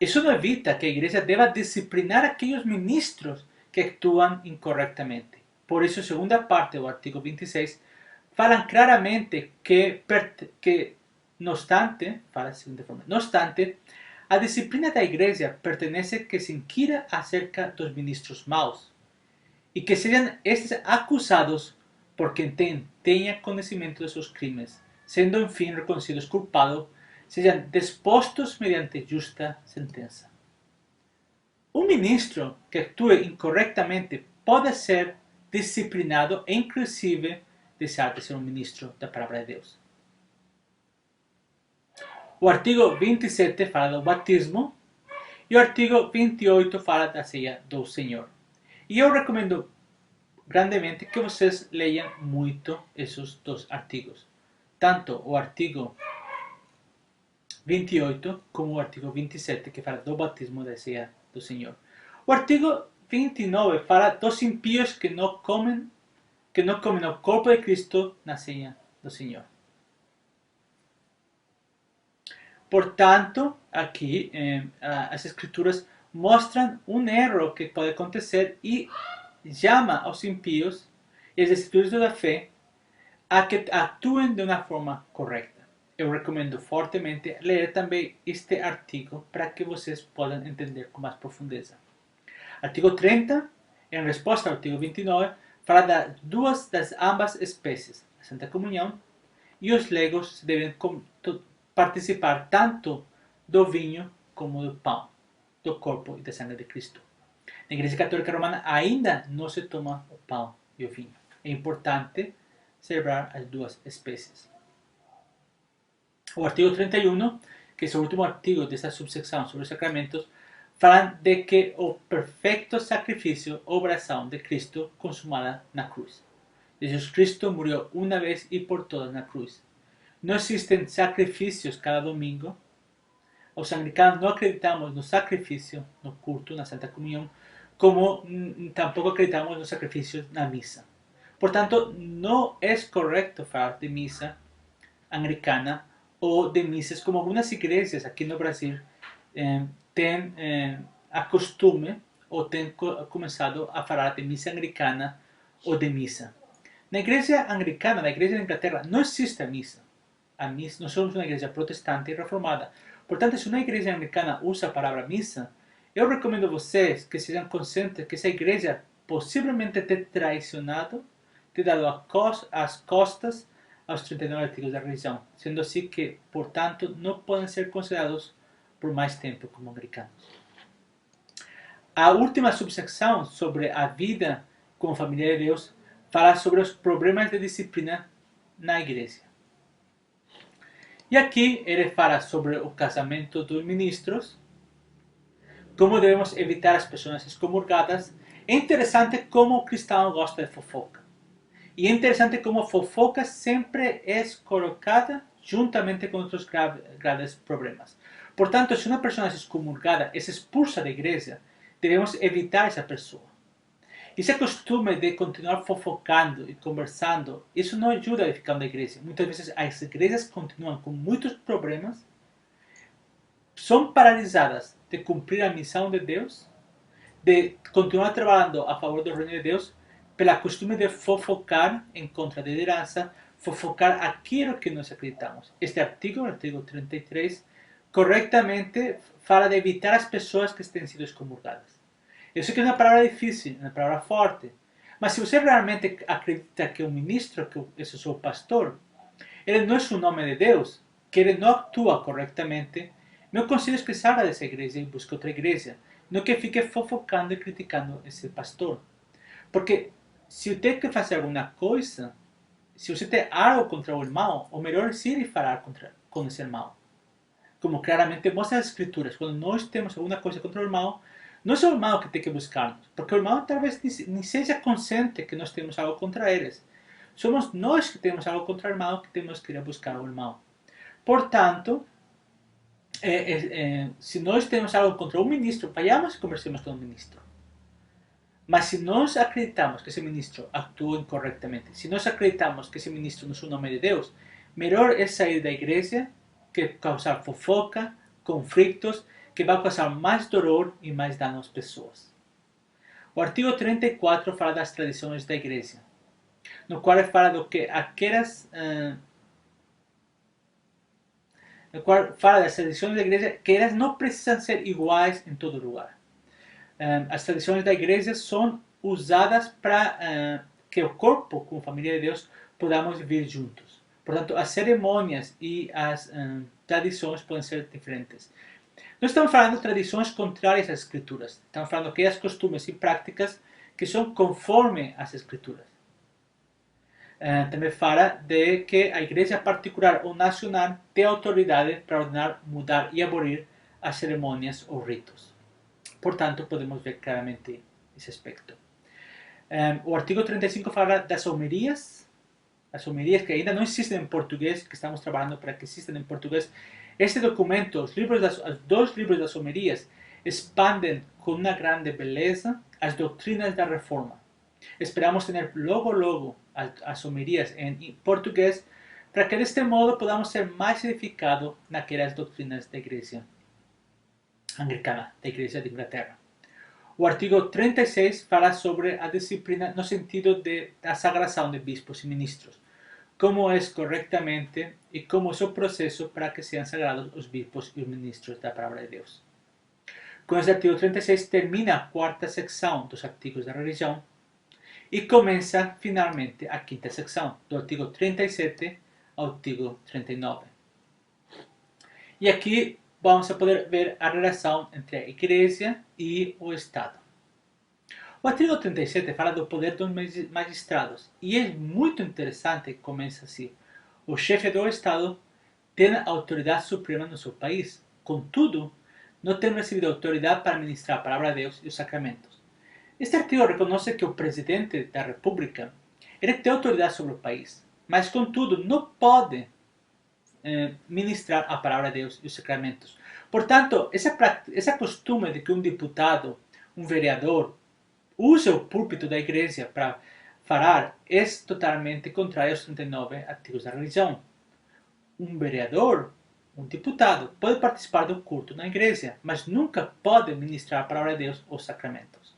Isso não evita que a igreja deva disciplinar aqueles ministros que actuam incorretamente. Por isso, a segunda parte do artigo 26 fala claramente que no obstante, a disciplina da igreja pertenece que se inquira acerca dos ministros maus e que sejam estes acusados por quem tenha conhecimento de seus crimes, sendo enfim reconhecidos culpados, sejam dispostos mediante justa sentença. Um ministro que atue incorretamente pode ser disciplinado e inclusive deixar de ser um ministro da palavra de Deus. O artigo 27 fala do batismo e o artigo 28 fala da ceia do Senhor. E eu recomendo grandemente que vocês leiam muito esses dois artigos. Tanto o artigo 28 como o artigo 27, que fala do batismo e da ceia do Senhor. O artigo 29 fala dos impíos que não comem que não comem o corpo de Cristo na ceia do Senhor. Portanto, aqui as Escrituras mostram um erro que pode acontecer e chama aos impíos e aos destituídos da fé a que atuem de uma forma correta. Eu recomendo fortemente ler também este artigo para que vocês possam entender com mais profundeza. Artigo 30, em resposta ao artigo 29, fala das duas das ambas espécies, a Santa Comunhão e os leigos devem participar tanto do vinho como do pão, do corpo e da sangue de Cristo. Na Igreja Católica Romana ainda não se toma o pão e o vinho. É importante celebrar as duas espécies. O artigo 31, que é o último artigo desta subsecção sobre os sacramentos, fala de que o perfeito sacrifício, obração de Cristo consumada na cruz. Jesus Cristo morreu uma vez e por todas na cruz. Não existem sacrifícios cada domingo. Os anglicanos não acreditamos no sacrifício, no culto, na Santa Comunhão, como tampouco acreditamos nos sacrifícios na missa. Portanto, não é correto falar de missa anglicana ou de missas como algumas igrejas aqui no Brasil têm a costume ou têm começado a falar de missa anglicana ou de missa. Na igreja anglicana, na igreja da Inglaterra, não existe a missa. Nós somos uma igreja protestante e reformada. Portanto, se uma igreja anglicana usa a palavra missa, eu recomendo a vocês que sejam conscientes que essa igreja possivelmente te traicionado, te dado as costas aos 39 artigos da religião, sendo assim que, portanto, não podem ser considerados por mais tempo como anglicanos. A última subsecção sobre a vida como família de Deus fala sobre os problemas de disciplina na igreja. E aqui ele fala sobre o casamento dos ministros, como devemos evitar as pessoas excomulgadas. É interessante como o cristão gosta de fofoca. E é interessante como a fofoca sempre é colocada juntamente com outros graves problemas. Portanto, se uma pessoa é excomulgada, é expulsa da igreja, devemos evitar essa pessoa. Esse costume de continuar fofocando e conversando, isso não ajuda a edificar uma igreja. Muitas vezes as igrejas continuam com muitos problemas, são paralisadas de cumprir a missão de Deus, de continuar trabalhando a favor do reino de Deus, pela costume de fofocar em contra da liderança, fofocar aquilo que nós acreditamos. Este artigo, o artigo 33, corretamente fala de evitar as pessoas que têm sido excomulgadas. Eu sei que é uma palavra difícil, uma palavra forte, mas se você realmente acredita que o ministro, que esse é o seu pastor, ele não é o nome de Deus, que ele não atua corretamente, meu conselho é que saia dessa igreja e busque outra igreja, não que fique fofocando e criticando esse pastor. Porque se você tem que fazer alguma coisa, se você tem algo contra o irmão, o melhor é ir e falar com esse irmão. Como claramente mostra as escrituras, quando nós temos alguma coisa contra o irmão, não é o irmão que tem que buscar-nos, porque o irmão talvez nem seja consciente que nós temos algo contra eles. Somos nós que temos algo contra o irmão que temos que ir buscar o irmão. Portanto, se nós temos algo contra o ministro, vayamos e conversemos com o ministro. Mas se nós acreditamos que esse ministro atua incorretamente, se nós acreditamos que esse ministro não é o nome de Deus, melhor é sair da igreja que causar fofoca, conflitos, que vai causar mais dor e mais dano às pessoas. O artigo 34 fala das tradições da igreja, no qual fala do que aquelas no qual fala das tradições da igreja que elas não precisam ser iguais em todo lugar. As tradições da igreja são usadas para que o corpo, como família de Deus, podamos viver juntos. Portanto, as cerimônias e as tradições podem ser diferentes. Não estamos falando de tradições contrárias às Escrituras. Estamos falando de aquelas costumes e práticas que são conforme às Escrituras. Também fala de que a igreja particular ou nacional tem autoridade para ordenar, mudar e abolir as cerimônias ou ritos. Portanto, podemos ver claramente esse aspecto. O artigo 35 fala das homilias. As homilias que ainda não existem em português, que estamos trabalhando para que existam em português. Este documento, os dois livros das homilias, expandem com uma grande beleza as doutrinas da reforma. Esperamos ter logo as homilias em português, para que deste modo podamos ser mais edificados naquelas doutrinas da Igreja Anglicana, da Igreja de Inglaterra. O artigo 36 fala sobre a disciplina no sentido da sagração de bispos e ministros, como é corretamente e como é o processo para que sejam sagrados os bispos e os ministros da Palavra de Deus. Com esse artigo 36 termina a quarta secção dos artigos da religião e começa finalmente a quinta secção, do artigo 37 ao artigo 39. E aqui vamos a poder ver a relação entre a Igreja e o Estado. O artigo 37 fala do poder dos magistrados e é muito interessante que começa assim. O chefe do Estado tem a autoridade suprema no seu país. Contudo, não tem recebido autoridade para ministrar a palavra de Deus e os sacramentos. Este artigo reconhece que o presidente da República ele tem autoridade sobre o país, mas contudo não pode ministrar a palavra de Deus e os sacramentos. Portanto, essa costume de que um deputado, um vereador, use o púlpito da igreja para falar é totalmente contrário aos 39 artigos da religião. Um vereador, um deputado, pode participar do culto na igreja, mas nunca pode ministrar a palavra de Deus ou os sacramentos.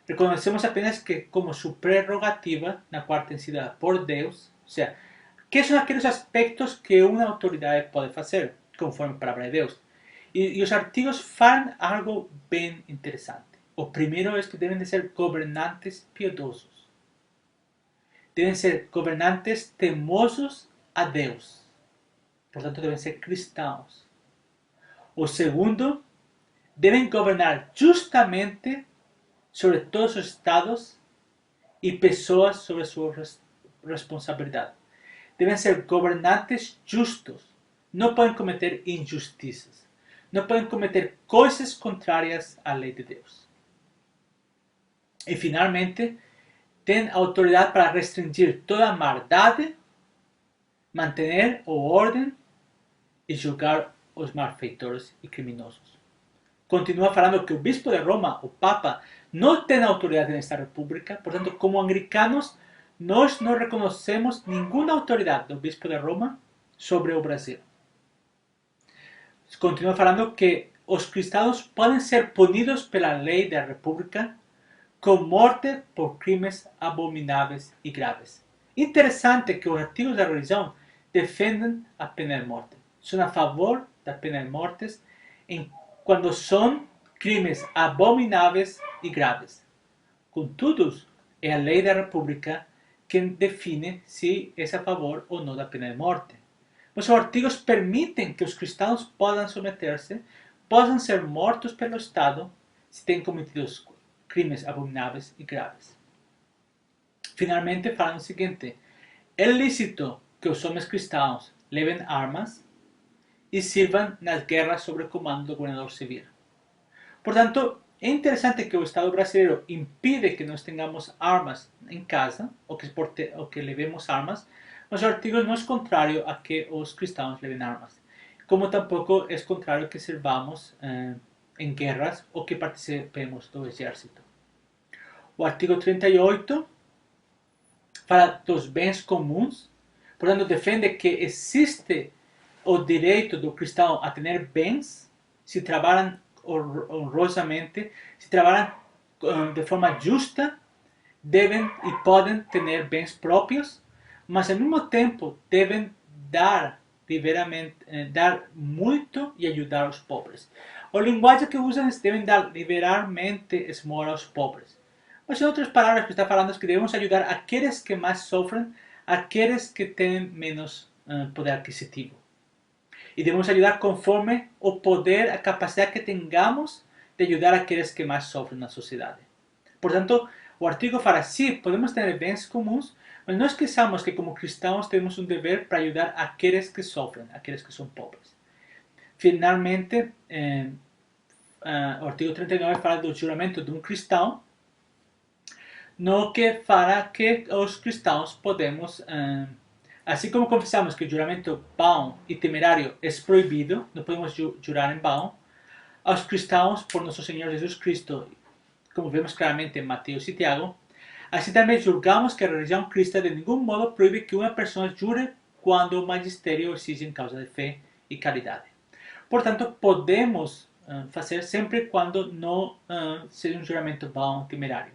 Reconhecemos apenas que como sua prerrogativa, na qual tem sido dada por Deus, ou seja, que são aqueles aspectos que uma autoridade pode fazer, conforme a palavra de Deus. E os artigos falam algo bem interessante. O primeiro é que devem de ser governantes piedosos. Devem ser governantes temosos a Deus. Portanto, devem ser cristãos. O segundo, devem governar justamente sobre todos os estados e pessoas sobre sua responsabilidade. Devem ser governantes justos. Não podem cometer injustiças. Não podem cometer coisas contrárias à lei de Deus. E, finalmente, têm autoridade para restringir toda a maldade, manter a ordem e julgar os malfeitores e criminosos. Continua falando que o bispo de Roma, o Papa, não tem autoridade nesta república. Portanto, como anglicanos, nós não reconhecemos nenhuma autoridade do bispo de Roma sobre o Brasil. Continua falando que os cristãos podem ser punidos pela lei da república com morte por crimes abomináveis e graves. Interessante que os artigos da religião defendem a pena de morte. São a favor da pena de morte quando são crimes abomináveis e graves. Contudo, é a lei da república quem define se é a favor ou não da pena de morte. Os artigos permitem que os cristãos possam submeter-se, possam ser mortos pelo Estado se têm cometido crimes abomináveis e graves. Finalmente, falam o seguinte: é lícito que os homens cristãos levem armas e sirvam nas guerras sob o comando do governador civil. Portanto, é interessante que o Estado brasileiro impide que nós tenhamos armas em casa, ou que levemos armas, mas o artigo não é contrário a que os cristãos levem armas. Como tampouco é contrário que servamos em guerras ou que participemos do exército. O artigo 38 fala dos bens comuns, portanto defende que existe o direito do cristão a ter bens se trabalham honrosamente, se trabalham de forma justa, devem e podem ter bens próprios, mas ao mesmo tempo devem dar muito e ajudar os pobres. A linguagem que usam é devem dar liberalmente esmola aos pobres. Mas em outras palavras, o que está falando é que devemos ajudar aqueles que mais sofrem, aqueles que têm menos poder aquisitivo. E devemos ajudar conforme o poder, a capacidade que tengamos de ajudar aqueles que mais sofrem na sociedade. Portanto, o artigo fala, sim, podemos ter bens comuns, mas não esqueçamos que como cristãos temos um dever para ajudar aqueles que sofrem, aqueles que são pobres. Finalmente, o artigo 39 fala do juramento de um cristão, no que fala que os cristãos podemos, assim como confessamos que o juramento vão e temerário é proibido, não podemos jurar em vão, aos cristãos, por nosso Senhor Jesus Cristo, como vemos claramente em Mateus e Tiago, Assim também julgamos que a religião cristã de nenhum modo proíbe que uma pessoa jure quando o magistério exige em causa de fé e caridade. Portanto, podemos fazer sempre quando não seja um juramento vão, temerário.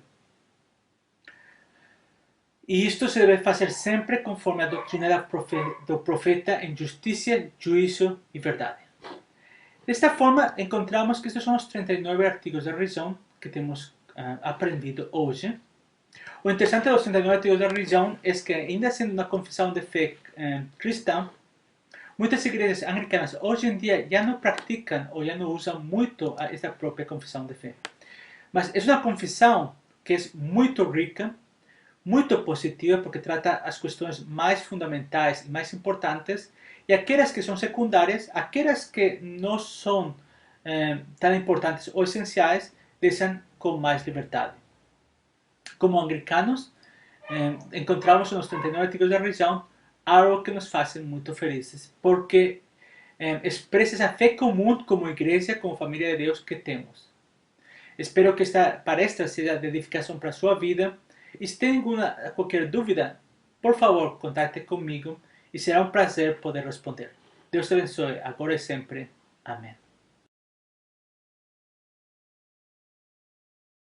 E isto se deve fazer sempre conforme a doutrina do profeta em justiça, juízo e verdade. Desta forma, encontramos que estes são os 39 artigos da religião que temos aprendido hoje. O interessante dos 39 artigos da religião é que, ainda sendo uma confissão de fé cristã, muitas igrejas anglicanas hoje em dia já não praticam ou já não usam muito esta própria confissão de fé. Mas é uma confissão que é muito rica, muito positiva, porque trata as questões mais fundamentais e mais importantes, e aquelas que são secundárias, aquelas que não são tão importantes ou essenciais, deixam com mais liberdade. Como anglicanos, encontramos nos 39 artigos da religião algo que nos faz muito felizes, porque expressa essa fé comum como igreja, como família de Deus que temos. Espero que esta palestra seja de edificação para a sua vida. E se tem qualquer dúvida, por favor, contate comigo e será um prazer poder responder. Deus te abençoe, agora e sempre. Amém.